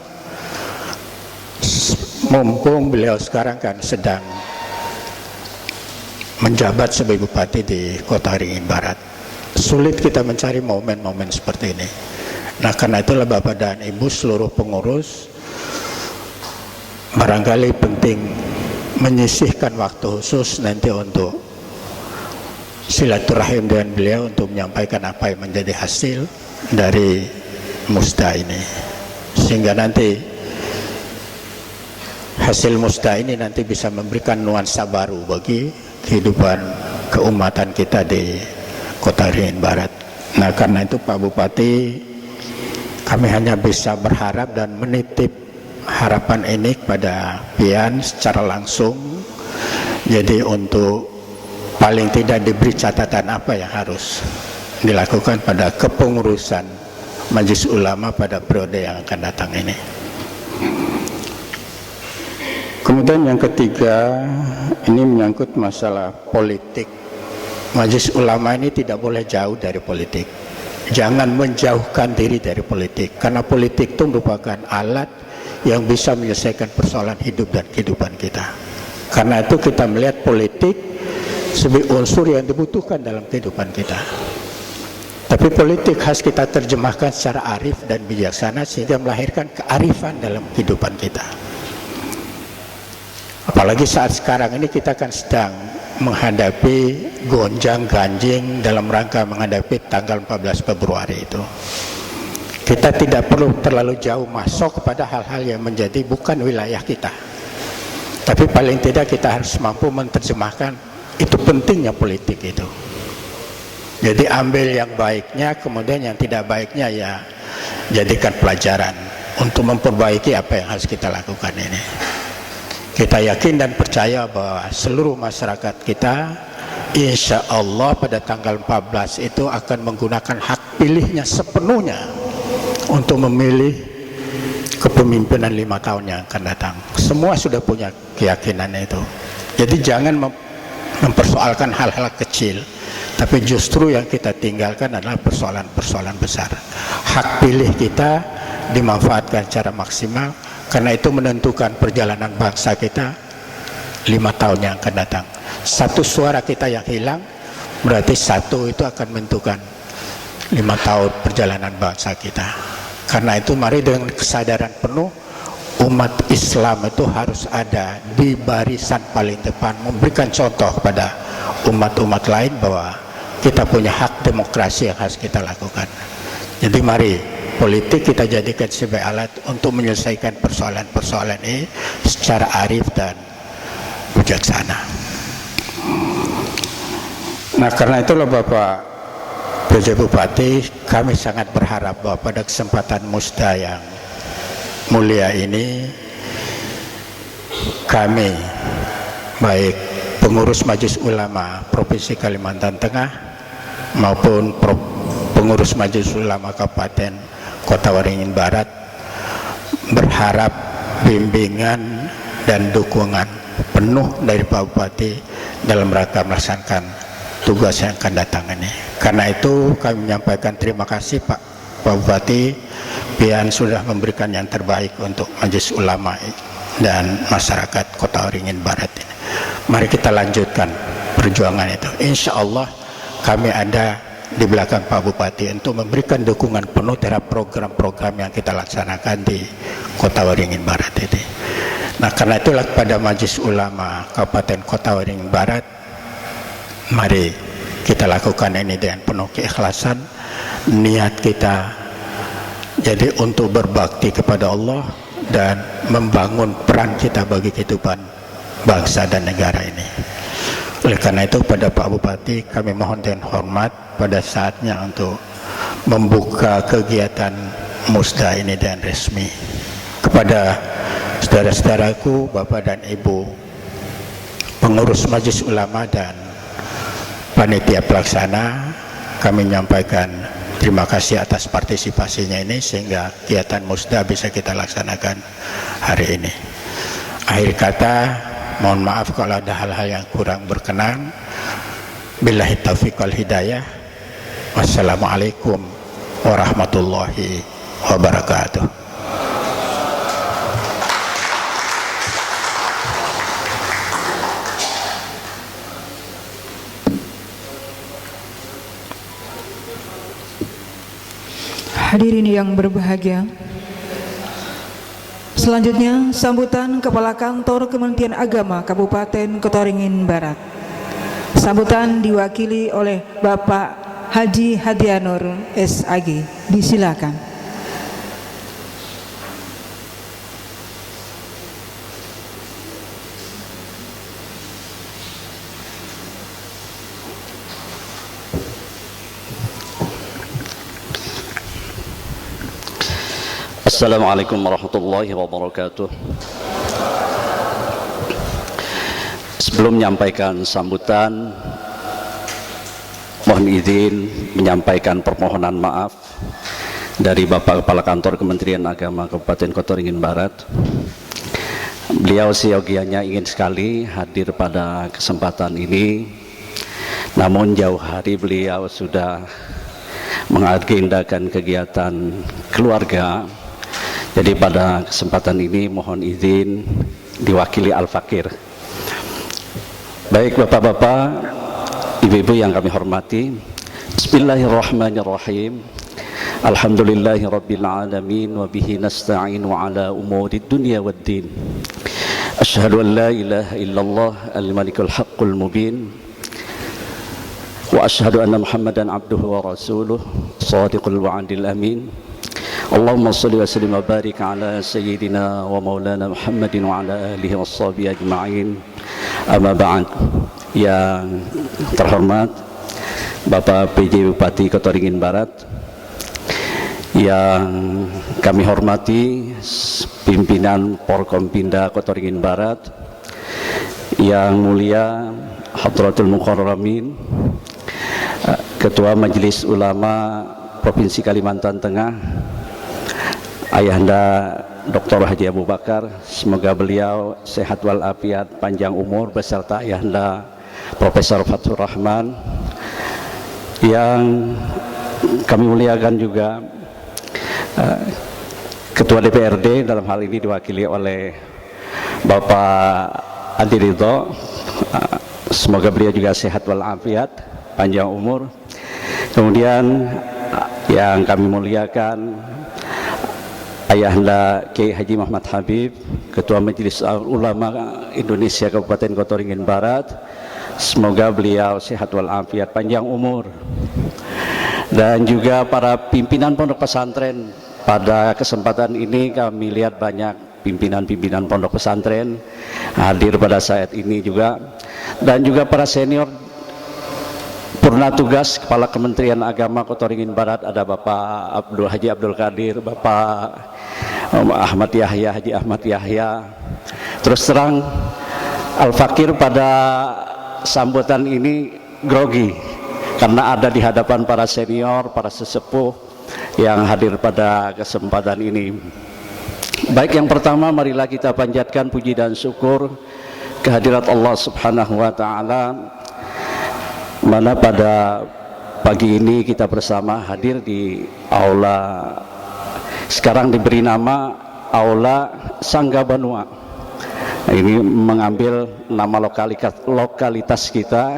Speaker 5: mumpung beliau sekarang kan sedang menjabat sebagai bupati di Kota Waringin Barat. Sulit kita mencari momen-momen seperti ini. Nah, karena itulah Bapak dan Ibu seluruh pengurus barangkali penting menyisihkan waktu khusus nanti untuk silaturahim dengan beliau untuk menyampaikan apa yang menjadi hasil dari musda ini, sehingga nanti hasil musda ini nanti bisa memberikan nuansa baru bagi kehidupan keumatan kita di Kota Waringin Barat. Nah, karena itu Pak Bupati, kami hanya bisa berharap dan menitip harapan ini kepada Pian secara langsung. Jadi untuk paling tidak diberi catatan apa yang harus dilakukan pada kepengurusan Majelis Ulama pada periode yang akan datang ini. Kemudian yang ketiga, ini menyangkut masalah politik. Majelis Ulama ini tidak boleh jauh dari politik. Jangan menjauhkan diri dari politik, karena politik itu merupakan alat yang bisa menyelesaikan persoalan hidup dan kehidupan kita. Karena itu kita melihat politik sebagai unsur yang dibutuhkan dalam kehidupan kita. Tapi politik harus kita terjemahkan secara arif dan bijaksana sehingga melahirkan kearifan dalam kehidupan kita. Apalagi saat sekarang ini kita kan sedang menghadapi gonjang ganjing dalam rangka menghadapi tanggal 14 Februari itu. Kita tidak perlu terlalu jauh masuk kepada hal-hal yang menjadi bukan wilayah kita. Tapi paling tidak kita harus mampu menerjemahkan itu pentingnya politik itu. Jadi ambil yang baiknya, kemudian yang tidak baiknya ya jadikan pelajaran untuk memperbaiki apa yang harus kita lakukan ini. Kita yakin dan percaya bahwa seluruh masyarakat kita insya Allah pada tanggal 14 itu akan menggunakan hak pilihnya sepenuhnya untuk memilih kepemimpinan 5 tahun yang akan datang. Semua sudah punya keyakinan itu. Jadi jangan mempersoalkan hal-hal kecil, tapi justru yang kita tinggalkan adalah persoalan-persoalan besar. Hak pilih kita dimanfaatkan secara maksimal, karena itu menentukan perjalanan bangsa kita 5 tahun yang akan datang. Satu suara kita yang hilang, berarti satu itu akan menentukan 5 tahun perjalanan bangsa kita. Karena itu mari dengan kesadaran penuh, umat Islam itu harus ada di barisan paling depan, memberikan contoh kepada umat-umat lain bahwa kita punya hak demokrasi yang harus kita lakukan. Jadi mari politik kita jadikan sebagai alat untuk menyelesaikan persoalan-persoalan ini secara arif dan bijaksana. Nah, karena itulah Bapak PJ Bupati, kami sangat berharap bahwa pada kesempatan musda yang mulia ini, kami baik pengurus Majelis Ulama Provinsi Kalimantan Tengah maupun pengurus Majelis Ulama Kabupaten Kota Waringin Barat berharap bimbingan dan dukungan penuh dari Pak Bupati dalam rangka melaksanakan tugas yang akan datang ini. Karena itu kami menyampaikan terima kasih Pak Bupati, Pian sudah memberikan yang terbaik untuk Majelis Ulama dan masyarakat Kota Waringin Barat ini. Mari kita lanjutkan perjuangan itu. Insya Allah kami ada di belakang Pak Bupati untuk memberikan dukungan penuh terhadap program-program yang kita laksanakan di Kota Waringin Barat ini. Nah, karena itulah kepada Majelis Ulama Kabupaten Kota Waringin Barat, mari kita lakukan ini dengan penuh keikhlasan. Niat kita jadi untuk berbakti kepada Allah dan membangun peran kita bagi kehidupan bangsa dan negara ini. Oleh karena itu pada Pak Bupati kami mohon dengan hormat pada saatnya untuk membuka kegiatan musda ini dengan resmi. Kepada saudara-saudaraku, Bapak dan Ibu pengurus Majelis Ulama dan panitia pelaksana, kami menyampaikan terima kasih atas partisipasinya ini sehingga kegiatan musda bisa kita laksanakan hari ini. Akhir kata, mohon maaf kalau ada hal-hal yang kurang berkenan. Billahi taufiq wal hidayah. Wassalamualaikum warahmatullahi wabarakatuh.
Speaker 1: Hadirin yang berbahagia, selanjutnya sambutan Kepala Kantor Kementerian Agama Kabupaten Kota Waringin Barat. Sambutan diwakili oleh Bapak Haji Hadianur SAG. Disilakan.
Speaker 6: Assalamualaikum warahmatullahi wabarakatuh. Sebelum menyampaikan sambutan, mohon izin menyampaikan permohonan maaf dari Bapak Kepala Kantor Kementerian Agama Kabupaten Kota Waringin Barat. Beliau seyogianya ingin sekali hadir pada kesempatan ini, namun jauh hari beliau sudah mengagendakan kegiatan keluarga. Jadi pada kesempatan ini mohon izin diwakili Al-Fakir. Baik Bapak-bapak, Ibu-ibu yang kami hormati, Bismillahirrahmanirrahim. Alhamdulillahirabbil alamin wa bihi nasta'in wa ala umurid dunya waddin. Asyhadu an la ilaha illallah al-malikul haqqul mubin. Wa asyhadu anna Muhammadan abduhu wa rasuluh shadiqul wa'dil amin. Allahumma salli wa sallim wa barik ala sayyidina wa maulana Muhammadin wa ala alihi wa sahbihi ajma'in. Amma ba'd. Yang terhormat Bapak PJ Bupati Kota Waringin Barat, yang kami hormati pimpinan Porkompinda Kota Waringin Barat, yang mulia Hadratul Mukarramin, Ketua Majelis Ulama Provinsi Kalimantan Tengah, Ayahanda Dr. Haji Abu Bakar, semoga beliau sehat walafiat, panjang umur, beserta Ayahanda Profesor Fathur Rahman, yang kami muliakan juga Ketua DPRD, dalam hal ini diwakili oleh Bapak Adi Ridho, semoga beliau juga sehat walafiat, panjang umur. Kemudian yang kami muliakan Ayahanda Kiai Haji Muhammad Habib, Ketua Majelis Ulama Indonesia Kabupaten Kota Waringin Barat, semoga beliau sehat walafiat, panjang umur. Dan juga para pimpinan pondok pesantren. Pada kesempatan ini kami lihat banyak pimpinan-pimpinan pondok pesantren hadir pada saat ini juga, dan juga para senior Purna Tugas Kepala Kementerian Agama Kota Waringin Barat, ada Bapak Haji Abdul Qadir, Bapak Ahmad Yahya, Haji Ahmad Yahya. Terus terang Al-Fakir pada sambutan ini grogi karena ada di hadapan para senior, para sesepuh yang hadir pada kesempatan ini. Baik, yang pertama marilah kita panjatkan puji dan syukur kehadirat Allah Subhanahu wa taala, mana pada pagi ini kita bersama hadir di aula, sekarang diberi nama Aula Sangga Banua. Ini mengambil nama lokalitas kita,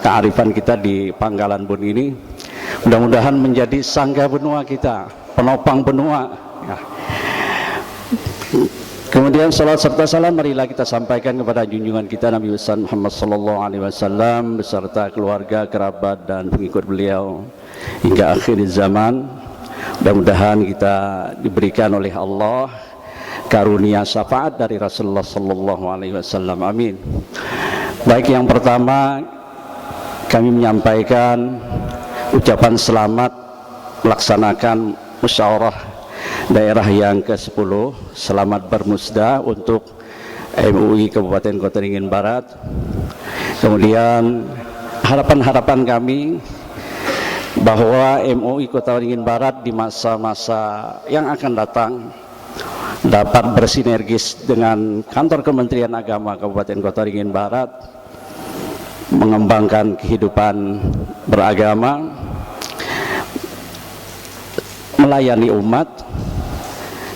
Speaker 6: kearifan kita di Panggalan Bun ini. Mudah-mudahan menjadi Sangga Benua kita, penopang benua ya. Kemudian salat serta salam marilah kita sampaikan kepada junjungan kita Nabi besar Muhammad sallallahu alaihi wasallam beserta keluarga, kerabat dan pengikut beliau hingga akhir zaman. Mudah-mudahan kita diberikan oleh Allah karunia syafaat dari Rasulullah sallallahu alaihi wasallam. Amin. Baik, yang pertama kami menyampaikan ucapan selamat melaksanakan musyawarah daerah yang ke-10. Selamat bermusda untuk MUI Kabupaten Kota Waringin Barat. Kemudian harapan-harapan kami bahwa MUI Kota Waringin Barat di masa-masa yang akan datang dapat bersinergis dengan Kantor Kementerian Agama Kabupaten Kota Waringin Barat mengembangkan kehidupan beragama, melayani umat,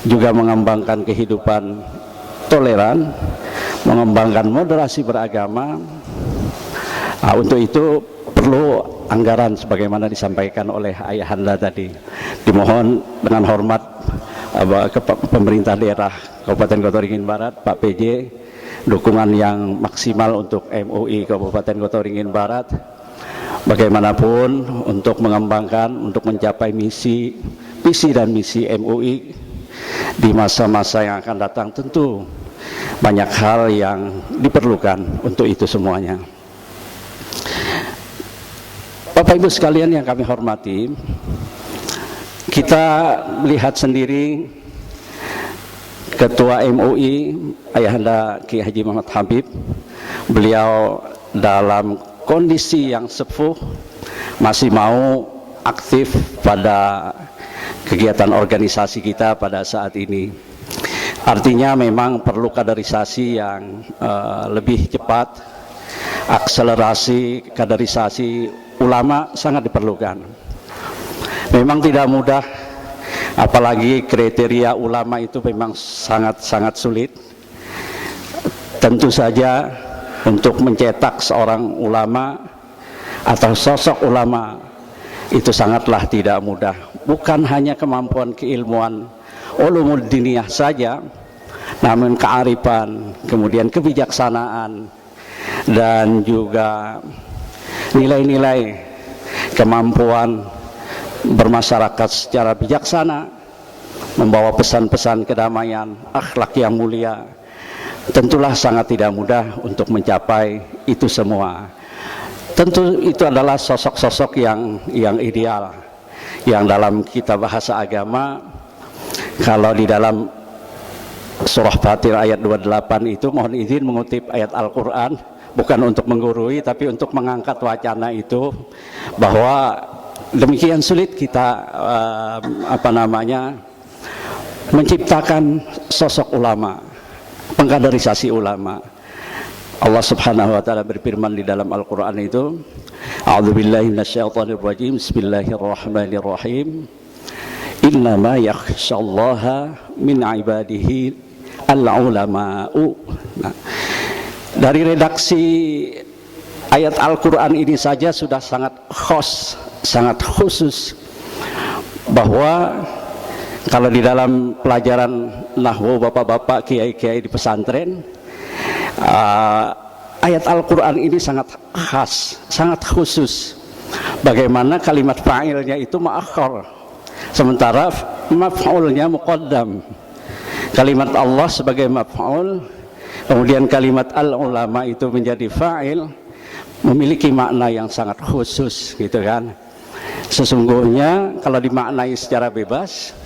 Speaker 6: juga mengembangkan kehidupan toleran, mengembangkan moderasi beragama. Untuk itu perlu anggaran sebagaimana disampaikan oleh Ayahanda tadi. Dimohon dengan hormat ke pemerintah daerah Kabupaten Kota Waringin Barat, Pak PJ, dukungan yang maksimal untuk MUI Kabupaten Kota Waringin Barat. Bagaimanapun untuk mengembangkan, untuk mencapai visi dan misi MUI di masa-masa yang akan datang, tentu banyak hal yang diperlukan untuk itu semuanya. Bapak Ibu sekalian yang kami hormati, kita melihat sendiri Ketua MUI Ayahanda Kiai Haji Muhammad Habib, beliau dalam kondisi yang sepuh masih mau aktif pada kegiatan organisasi kita pada saat ini. Artinya memang perlu kaderisasi yang lebih cepat, akselerasi kaderisasi ulama sangat diperlukan. Memang tidak mudah, apalagi kriteria ulama itu memang sangat sulit. Tentu saja untuk mencetak seorang ulama atau sosok ulama itu sangatlah tidak mudah. Bukan hanya kemampuan keilmuan ulumul diniyah saja, namun kearifan, kemudian kebijaksanaan, dan juga nilai-nilai kemampuan bermasyarakat secara bijaksana, membawa pesan-pesan kedamaian, akhlak yang mulia. Tentulah sangat tidak mudah untuk mencapai itu semua. Tentu itu adalah sosok-sosok yang ideal, yang dalam kitab bahasa agama, kalau di dalam surah Fatir ayat 28 itu, mohon izin mengutip ayat Al-Quran, bukan untuk menggurui tapi untuk mengangkat wacana itu, bahwa demikian sulit kita menciptakan sosok ulama, pengkaderisasi ulama. Allah Subhanahu wa taala berfirman di dalam Al-Qur'an itu, A'udzubillahi minasyaitonirrajim, Bismillahirrahmanirrahim. Innama yakhsyallaha min ibadihi al-ulama'u. Nah, dari redaksi ayat Al-Qur'an ini saja sudah sangat khusus, bahwa kalau di dalam pelajaran nahwu bapak-bapak, kiai-kiai di pesantren, ayat Al-Quran ini sangat khas, sangat khusus. Bagaimana kalimat fa'ilnya itu ma'akhir, sementara maf'ulnya muqaddam. Kalimat Allah sebagai maf'ul, kemudian kalimat al-ulama itu menjadi fa'il, memiliki makna yang sangat khusus, gitu kan. Sesungguhnya kalau dimaknai secara bebas,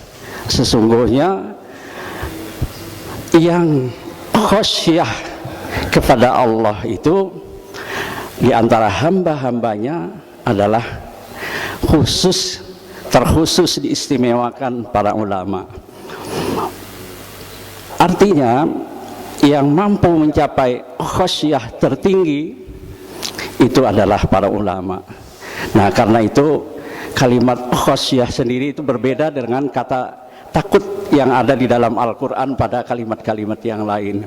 Speaker 6: sesungguhnya yang khasyah kepada Allah itu di antara hamba-hambanya adalah terkhusus diistimewakan para ulama. Artinya yang mampu mencapai khasyah tertinggi itu adalah para ulama. Nah, karena itu kalimat khasyah sendiri itu berbeda dengan kata takut yang ada di dalam Al-Quran pada kalimat-kalimat yang lain.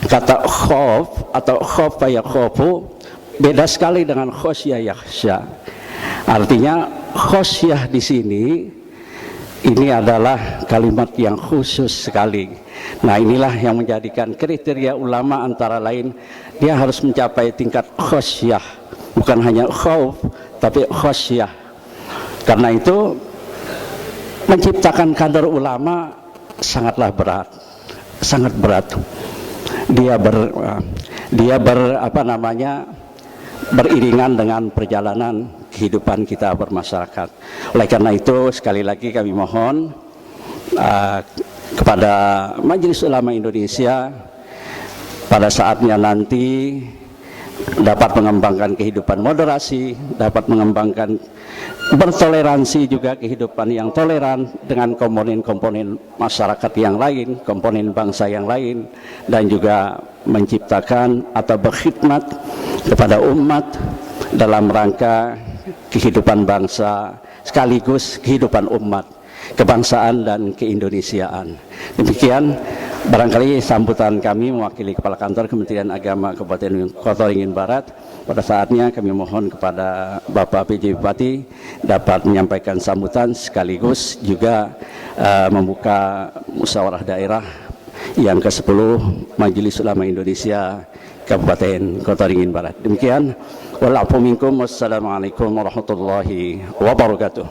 Speaker 6: Kata khauf atau khaufa yakhafu beda sekali dengan khasyah yakhsha. Artinya khasyah di sini ini adalah kalimat yang khusus sekali. Nah, inilah yang menjadikan kriteria ulama antara lain dia harus mencapai tingkat khasyah, bukan hanya khauf tapi khasyah. Karena itu menciptakan kader ulama sangatlah berat, sangat berat. Dia beriringan dengan perjalanan kehidupan kita bermasyarakat. Oleh karena itu sekali lagi kami mohon kepada Majelis Ulama Indonesia pada saatnya nanti dapat mengembangkan kehidupan moderasi, dapat mengembangkan bertoleransi juga kehidupan yang toleran dengan komponen-komponen masyarakat yang lain, komponen bangsa yang lain, dan juga menciptakan atau berkhidmat kepada umat dalam rangka kehidupan bangsa sekaligus kehidupan umat, kebangsaan dan keindonesiaan. Demikian barangkali sambutan kami mewakili Kepala Kantor Kementerian Agama Kabupaten Kota Waringin Barat. Pada saatnya kami mohon kepada Bapak PJ Bupati dapat menyampaikan sambutan sekaligus juga membuka musyawarah daerah yang ke-10 Majelis Ulama Indonesia Kabupaten Kota Waringin Barat. Demikian, wa'alaikum minkum, wassalamualaikum warahmatullahi wabarakatuh.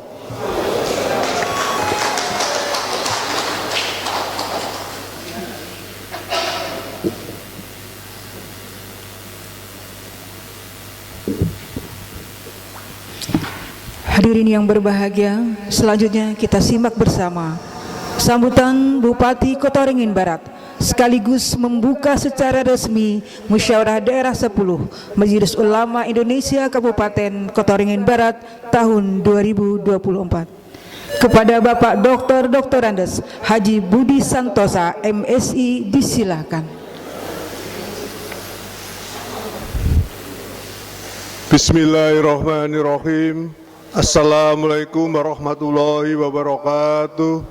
Speaker 1: Hadirin yang berbahagia, selanjutnya kita simak bersama sambutan Bupati Kota Waringin Barat sekaligus membuka secara resmi Musyawarah Daerah 10 Majelis Ulama Indonesia Kabupaten Kota Waringin Barat tahun 2024. Kepada Bapak Dr. Andes Haji Budi Santosa MSI disilakan.
Speaker 7: Bismillahirrahmanirrahim. Assalamualaikum warahmatullahi wabarakatuh.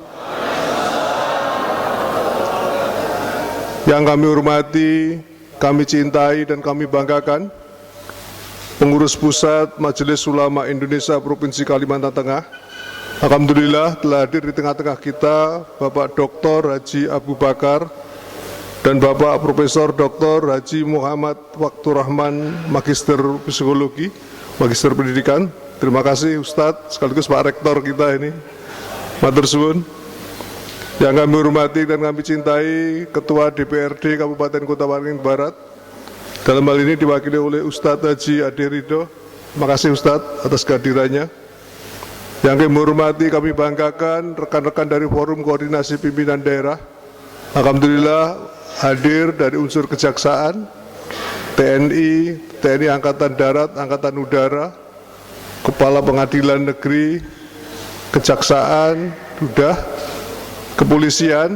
Speaker 7: Yang kami hormati, kami cintai dan kami banggakan Pengurus Pusat Majelis Ulama Indonesia Provinsi Kalimantan Tengah. Alhamdulillah telah hadir di tengah-tengah kita Bapak Dr. Haji Abu Bakar dan Bapak Profesor Dr. Haji Muhammad Waktu Rahman, Magister Psikologi, Magister Pendidikan. Terima kasih Ustadz, sekaligus Pak Rektor kita ini, matur suwun. Yang kami hormati dan kami cintai Ketua DPRD Kabupaten Kota Waringin Barat, dalam hal ini diwakili oleh Ustadz Haji Ade Ridho. Terima kasih Ustadz atas kehadirannya. Yang kami hormati, kami banggakan rekan-rekan dari Forum Koordinasi Pimpinan Daerah. Alhamdulillah hadir dari unsur kejaksaan, TNI, TNI Angkatan Darat, Angkatan Udara, Kepala Pengadilan Negeri, Kejaksaan, sudah, Kepolisian,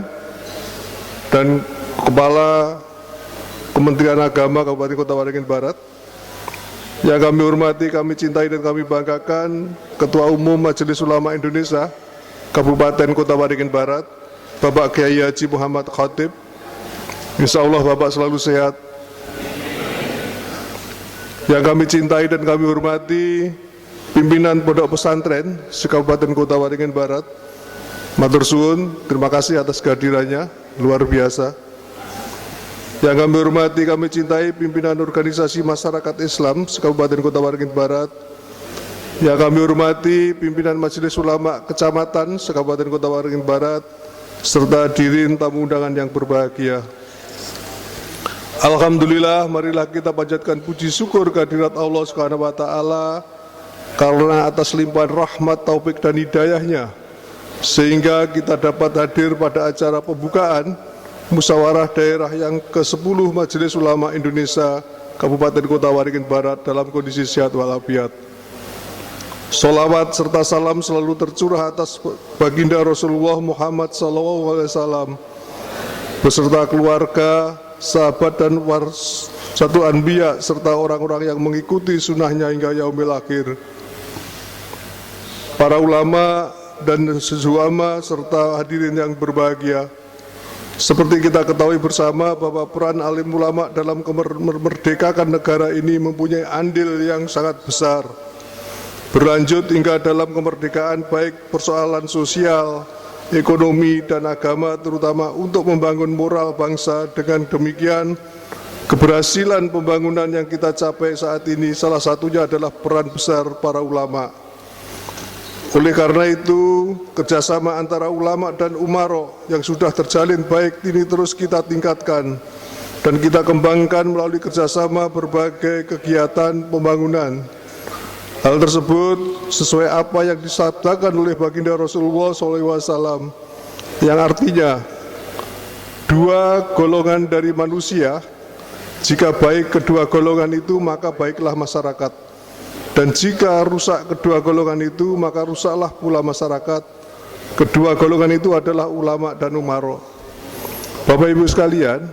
Speaker 7: dan Kepala Kementerian Agama Kabupaten Kota Waringin Barat. Yang kami hormati, kami cintai dan kami banggakan Ketua Umum Majelis Ulama Indonesia Kabupaten Kota Waringin Barat, Bapak Kiai Haji Muhammad Khatib. Insya Allah Bapak selalu sehat. Yang kami cintai dan kami hormati pimpinan Pondok Pesantren se-Kabupaten Kota Waringin Barat. Matur suwun, terima kasih atas kehadirannya, luar biasa. Yang kami hormati, kami cintai pimpinan organisasi masyarakat Islam se-Kabupaten Kota Waringin Barat. Yang kami hormati pimpinan Majelis Ulama Kecamatan se-Kabupaten Kota Waringin Barat, serta hadirin tamu undangan yang berbahagia. Alhamdulillah, marilah kita panjatkan puji syukur kehadirat Allah Subhanahu wa taala karena atas limpahan rahmat, taufik dan hidayahnya sehingga kita dapat hadir pada acara pembukaan musyawarah daerah yang ke-10 Majelis Ulama Indonesia Kabupaten Kota Waringin Barat dalam kondisi sehat walafiat. Salawat serta salam selalu tercurah atas baginda Rasulullah Muhammad SAW beserta keluarga, sahabat dan satu anbiya serta orang-orang yang mengikuti sunnahnya hingga yaumil akhir. Para ulama dan sezuama serta hadirin yang berbahagia, seperti kita ketahui bersama bahwa peran alim ulama dalam memerdekakan negara ini mempunyai andil yang sangat besar, berlanjut hingga dalam kemerdekaan baik persoalan sosial, ekonomi dan agama, terutama untuk membangun moral bangsa. Dengan demikian, keberhasilan pembangunan yang kita capai saat ini salah satunya adalah peran besar para ulama. Oleh karena itu, kerjasama antara ulama dan umaro yang sudah terjalin baik ini terus kita tingkatkan dan kita kembangkan melalui kerjasama berbagai kegiatan pembangunan. Hal tersebut sesuai apa yang disabdakan oleh baginda Rasulullah SAW, yang artinya dua golongan dari manusia, jika baik kedua golongan itu maka baiklah masyarakat. Dan jika rusak kedua golongan itu, maka rusaklah pula masyarakat. Kedua golongan itu adalah ulama dan umaro. Bapak Ibu sekalian,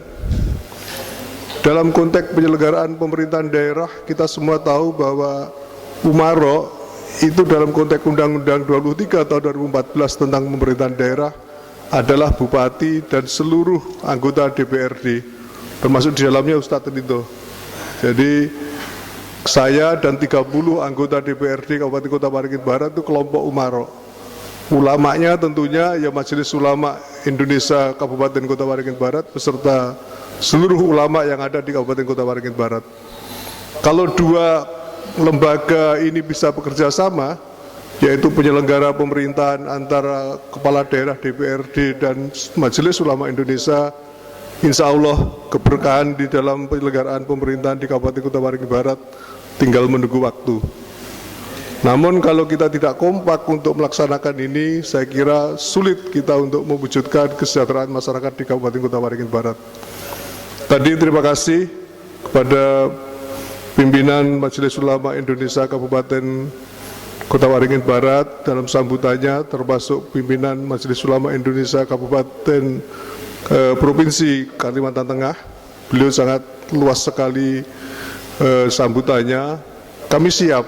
Speaker 7: dalam konteks penyelenggaraan pemerintahan daerah, kita semua tahu bahwa umaro itu dalam konteks Undang-Undang 23 tahun 2014 tentang pemerintahan daerah adalah bupati dan seluruh anggota DPRD, termasuk di dalamnya Ustadz Ridho. Jadi saya dan 30 anggota DPRD Kabupaten Kota Waringin Barat itu kelompok umaro. Ulamanya tentunya ya Majelis Ulama Indonesia Kabupaten Kota Waringin Barat beserta seluruh ulama yang ada di Kabupaten Kota Waringin Barat. Kalau dua lembaga ini bisa bekerja sama, yaitu penyelenggara pemerintahan antara kepala daerah DPRD dan Majelis Ulama Indonesia, insya Allah keberkahan di dalam penyelenggaraan pemerintahan di Kabupaten Kota Waringin Barat tinggal menunggu waktu. Namun kalau kita tidak kompak untuk melaksanakan ini, saya kira sulit kita untuk mewujudkan kesejahteraan masyarakat di Kabupaten Kota Waringin Barat. Tadi terima kasih kepada pimpinan Majelis Ulama Indonesia Kabupaten Kota Waringin Barat dalam sambutannya, termasuk pimpinan Majelis Ulama Indonesia Kabupaten Provinsi Kalimantan Tengah. Beliau sangat luas sekali sambutannya. Kami siap,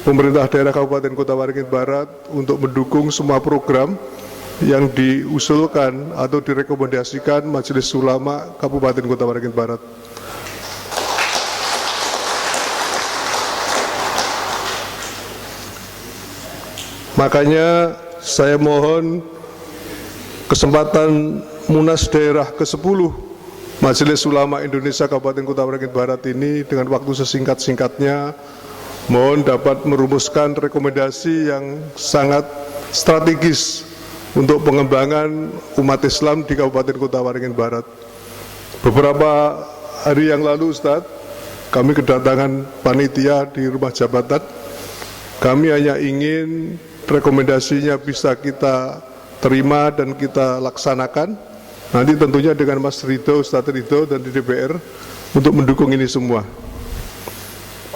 Speaker 7: pemerintah daerah Kabupaten Kota Waringin Barat, untuk mendukung semua program yang diusulkan atau direkomendasikan Majelis Ulama Kabupaten Kota Waringin Barat. Makanya saya mohon kesempatan Munas Daerah ke-10 Majelis Ulama Indonesia Kabupaten Kota Waringin Barat ini dengan waktu sesingkat-singkatnya mohon dapat merumuskan rekomendasi yang sangat strategis untuk pengembangan umat Islam di Kabupaten Kota Waringin Barat. Beberapa hari yang lalu Ustadz, kami kedatangan panitia di rumah jabatan. Kami hanya ingin rekomendasinya bisa kita terima dan kita laksanakan. Nanti tentunya dengan Mas Ridho, Ustadz Ridho dan di DPR untuk mendukung ini semua.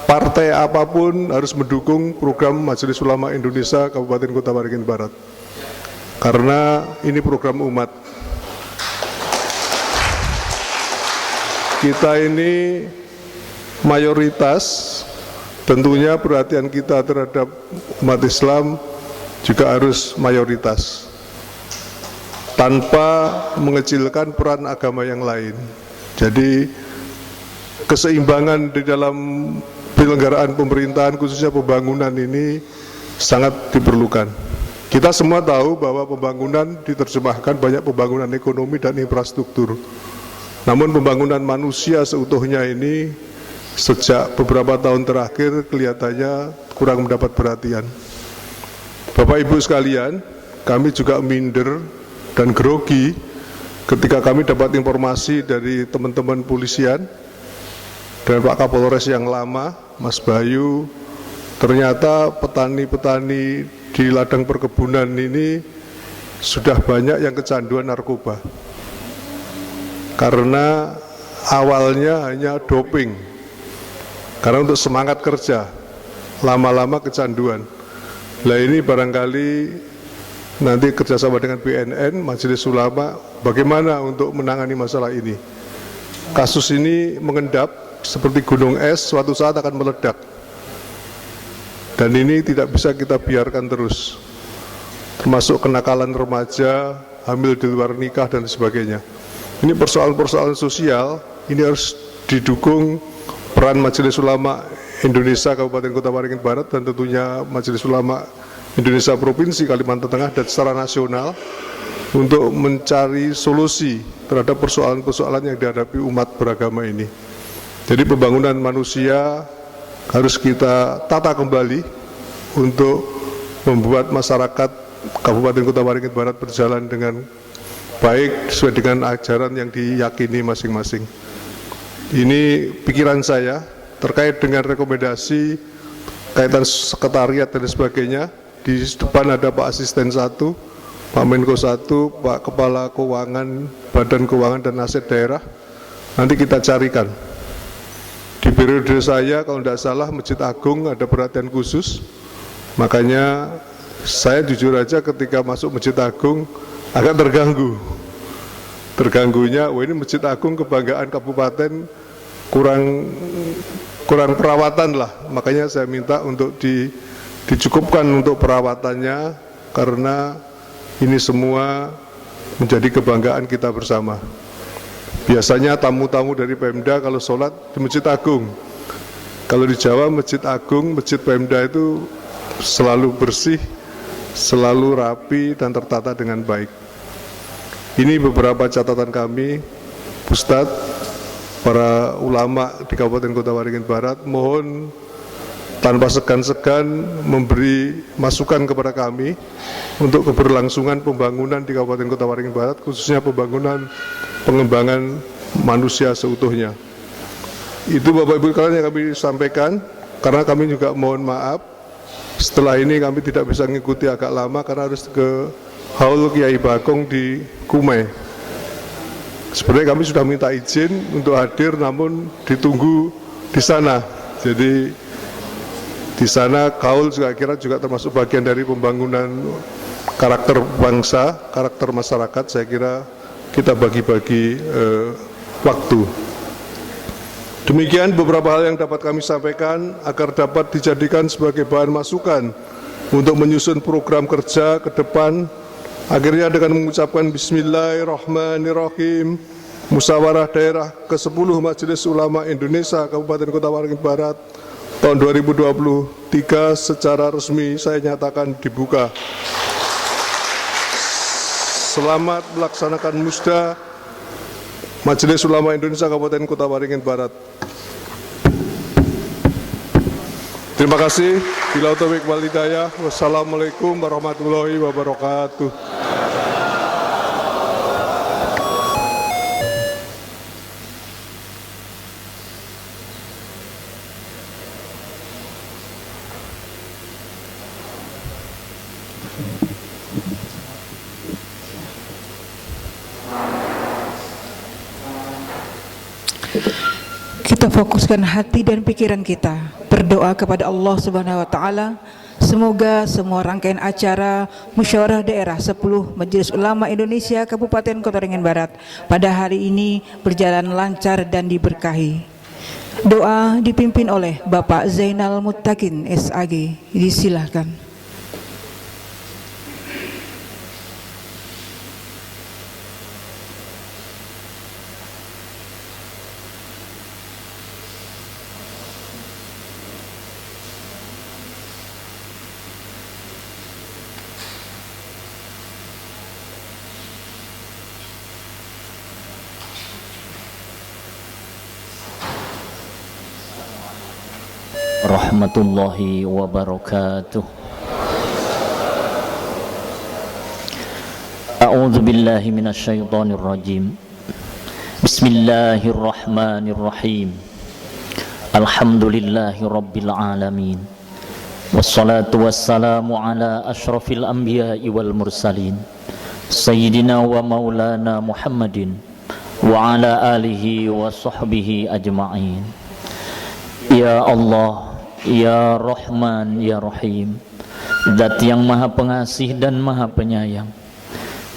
Speaker 7: Partai apapun harus mendukung program Majelis Ulama Indonesia Kabupaten Kota Waringin Barat, karena ini program umat. Kita ini mayoritas, tentunya perhatian kita terhadap umat Islam juga harus mayoritas, tanpa mengecilkan peran agama yang lain. Jadi keseimbangan di dalam penyelenggaraan pemerintahan, khususnya pembangunan ini sangat diperlukan. Kita semua tahu bahwa pembangunan diterjemahkan banyak pembangunan ekonomi dan infrastruktur. Namun pembangunan manusia seutuhnya ini sejak beberapa tahun terakhir kelihatannya kurang mendapat perhatian. Bapak Ibu sekalian, kami juga minder dan grogi ketika kami dapat informasi dari teman-teman polisian dan Pak Kapolres yang lama, Mas Bayu, ternyata petani-petani di ladang perkebunan ini sudah banyak yang kecanduan narkoba. Karena awalnya hanya doping, karena untuk semangat kerja, lama-lama kecanduan. Nah ini barangkali nanti kerjasama dengan BNN, Majelis Ulama, bagaimana untuk menangani masalah ini. Kasus ini mengendap seperti gunung es, suatu saat akan meledak. Dan ini tidak bisa kita biarkan terus. Termasuk kenakalan remaja, hamil di luar nikah dan sebagainya. Ini persoalan-persoalan sosial, ini harus didukung peran Majelis Ulama Indonesia Kabupaten Kota Waringin Barat dan tentunya Majelis Ulama Indonesia Provinsi Kalimantan Tengah dan secara nasional untuk mencari solusi terhadap persoalan-persoalan yang dihadapi umat beragama ini. Jadi pembangunan manusia harus kita tata kembali untuk membuat masyarakat Kabupaten Kota Waringin Barat berjalan dengan baik sesuai dengan ajaran yang diyakini masing-masing. Ini pikiran saya terkait dengan rekomendasi kaitan sekretariat dan sebagainya. Di depan ada Pak Asisten 1, Pak Menko 1, Pak Kepala Keuangan, Badan Keuangan dan Aset Daerah. Nanti kita carikan di periode saya kalau tidak salah Masjid Agung ada perhatian khusus, makanya saya jujur aja ketika masuk Masjid Agung agak terganggunya, wah ini Masjid Agung kebanggaan kabupaten kurang perawatan lah, makanya saya minta untuk dicukupkan untuk perawatannya, karena ini semua menjadi kebanggaan kita bersama. Biasanya tamu-tamu dari Pemda kalau sholat di Masjid Agung, kalau di Jawa Masjid Agung, Masjid Pemda itu selalu bersih, selalu rapi dan tertata dengan baik. Ini beberapa catatan kami, Ustadz, para ulama di Kabupaten Kota Waringin Barat, mohon tanpa segan-segan memberi masukan kepada kami untuk keberlangsungan pembangunan di Kabupaten Kota Waringin Barat, khususnya pengembangan manusia seutuhnya. Itu Bapak Ibu sekalian yang kami sampaikan, karena kami juga mohon maaf setelah ini kami tidak bisa mengikuti agak lama karena harus ke Haul Kiai Bagong di Kumai. Sebenarnya kami sudah minta izin untuk hadir, namun ditunggu di sana. Jadi di sana Haul juga termasuk bagian dari pembangunan karakter bangsa, karakter masyarakat. Saya kira kita bagi-bagi waktu. Demikian beberapa hal yang dapat kami sampaikan agar dapat dijadikan sebagai bahan masukan untuk menyusun program kerja ke depan. Akhirnya dengan mengucapkan Bismillahirrahmanirrahim, Musyawarah Daerah ke-10 Majelis Ulama Indonesia Kabupaten Kota Waringin Barat tahun 2023 secara resmi saya nyatakan dibuka. Selamat melaksanakan musda Majelis Ulama Indonesia Kabupaten Kota Waringin Barat. Terima kasih. Bila taufik wal hidayah. Wassalamualaikum warahmatullahi wabarakatuh.
Speaker 1: Kita fokuskan hati dan pikiran kita, berdoa kepada Allah Subhanahu wa taala, semoga semua rangkaian acara Musyawarah Daerah 10 Majelis Ulama Indonesia Kabupaten Kota Waringin Barat pada hari ini berjalan lancar dan diberkahi. Doa dipimpin oleh Bapak Zainal Muttaqin SAG. Disilahkan.
Speaker 8: Rahmatullahi wabarakatuh. A'udzu billahi minasyaitonir rajim. Bismillahirrahmanirrahim. Alhamdulillahi rabbil alamin. Wassalatu wassalamu ala asyrafil anbiya'i wal mursalin, sayyidina wa maulana Muhammadin wa ala alihi wa sahbihi ajma'in. Ya Allah, Ya Rahman, Ya Rahim, Zat yang maha pengasih dan maha penyayang,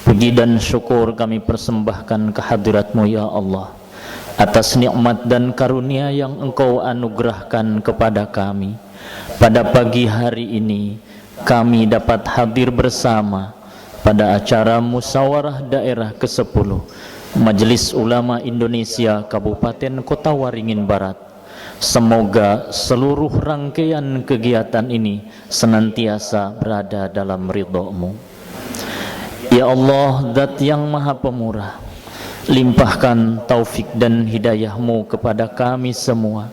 Speaker 8: puji dan syukur kami persembahkan kehadirat-Mu ya Allah, atas nikmat dan karunia yang Engkau anugerahkan kepada kami. Pada pagi hari ini kami dapat hadir bersama pada acara Musyawarah Daerah ke-10 Majelis Ulama Indonesia Kabupaten Kota Waringin Barat. Semoga seluruh rangkaian kegiatan ini senantiasa berada dalam ridho-Mu. Ya Allah, Zat yang maha pemurah, limpahkan taufik dan hidayah-Mu kepada kami semua,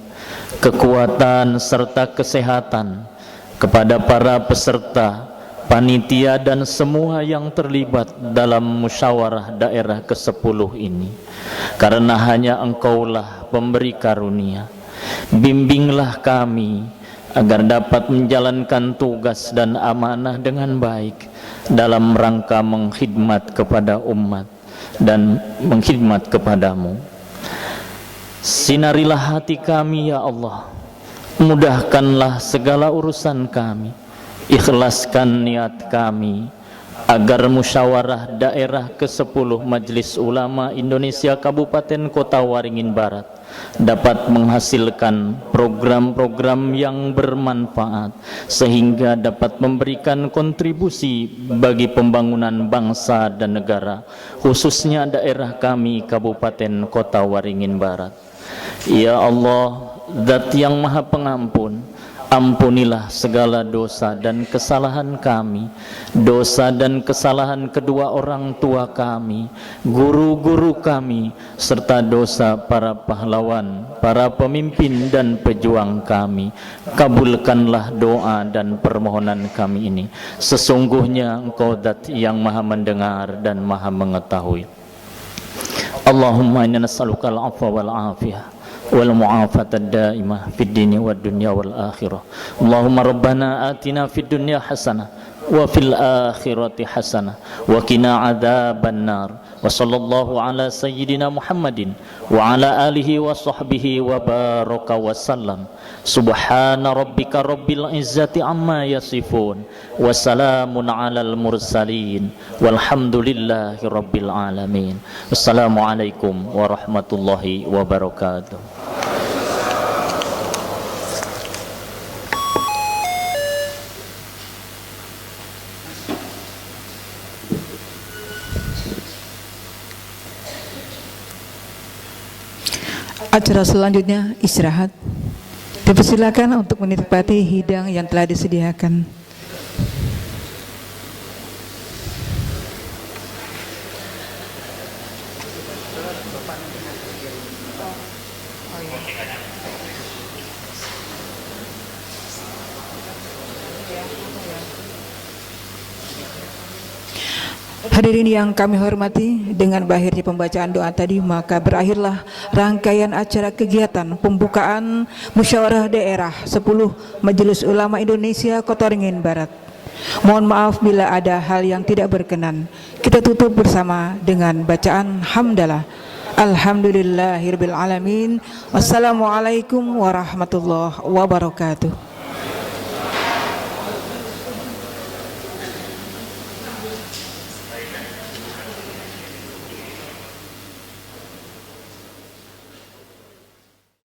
Speaker 8: kekuatan serta kesehatan kepada para peserta, panitia dan semua yang terlibat dalam musyawarah daerah ke-10 ini. Karena hanya Engkaulah pemberi karunia. Bimbinglah kami agar dapat menjalankan tugas dan amanah dengan baik dalam rangka mengkhidmat kepada umat dan mengkhidmat kepadamu. Sinarilah hati kami ya Allah, mudahkanlah segala urusan kami, ikhlaskan niat kami, agar musyawarah daerah ke-10 Majelis Ulama Indonesia Kabupaten Kota Waringin Barat dapat menghasilkan program-program yang bermanfaat sehingga dapat memberikan kontribusi bagi pembangunan bangsa dan negara, khususnya daerah kami Kabupaten Kota Waringin Barat. Ya Allah, Zat yang Maha Pengampun, ampunilah segala dosa dan kesalahan kami, dosa dan kesalahan kedua orang tua kami, guru-guru kami, serta dosa para pahlawan, para pemimpin dan pejuang kami. Kabulkanlah doa dan permohonan kami ini. Sesungguhnya Engkau Zat yang Maha Mendengar dan Maha Mengetahui. Allahumma inna nas'aluka al-'afwa wal 'afiyah wal mu'afata daimah fid dini wad dunya wal akhirah. Allahumma rabbana atina fid dunya hasanah wa fil akhirati hasanah wa qina adzaban nar. Wa sallallahu ala sayyidina Muhammadin wa ala alihi wa sahbihi wa baraka wa sallam. Subhana rabbika rabbil izzati amma yasifun wa salamun alal mursalin walhamdulillahi rabbil alamin. Wassalamualaikum warahmatullahi wabarakatuh.
Speaker 1: Acara selanjutnya istirahat. Dipersilakan untuk menikmati hidang yang telah disediakan. Hadirin yang kami hormati, dengan berakhirnya pembacaan doa tadi, maka berakhirlah rangkaian acara kegiatan pembukaan Musyawarah Daerah 10 Majelis Ulama Indonesia Kota Waringin Barat. Mohon maaf bila ada hal yang tidak berkenan. Kita tutup bersama dengan bacaan hamdalah. Alhamdulillahirabbil alamin. Wassalamualaikum warahmatullahi wabarakatuh.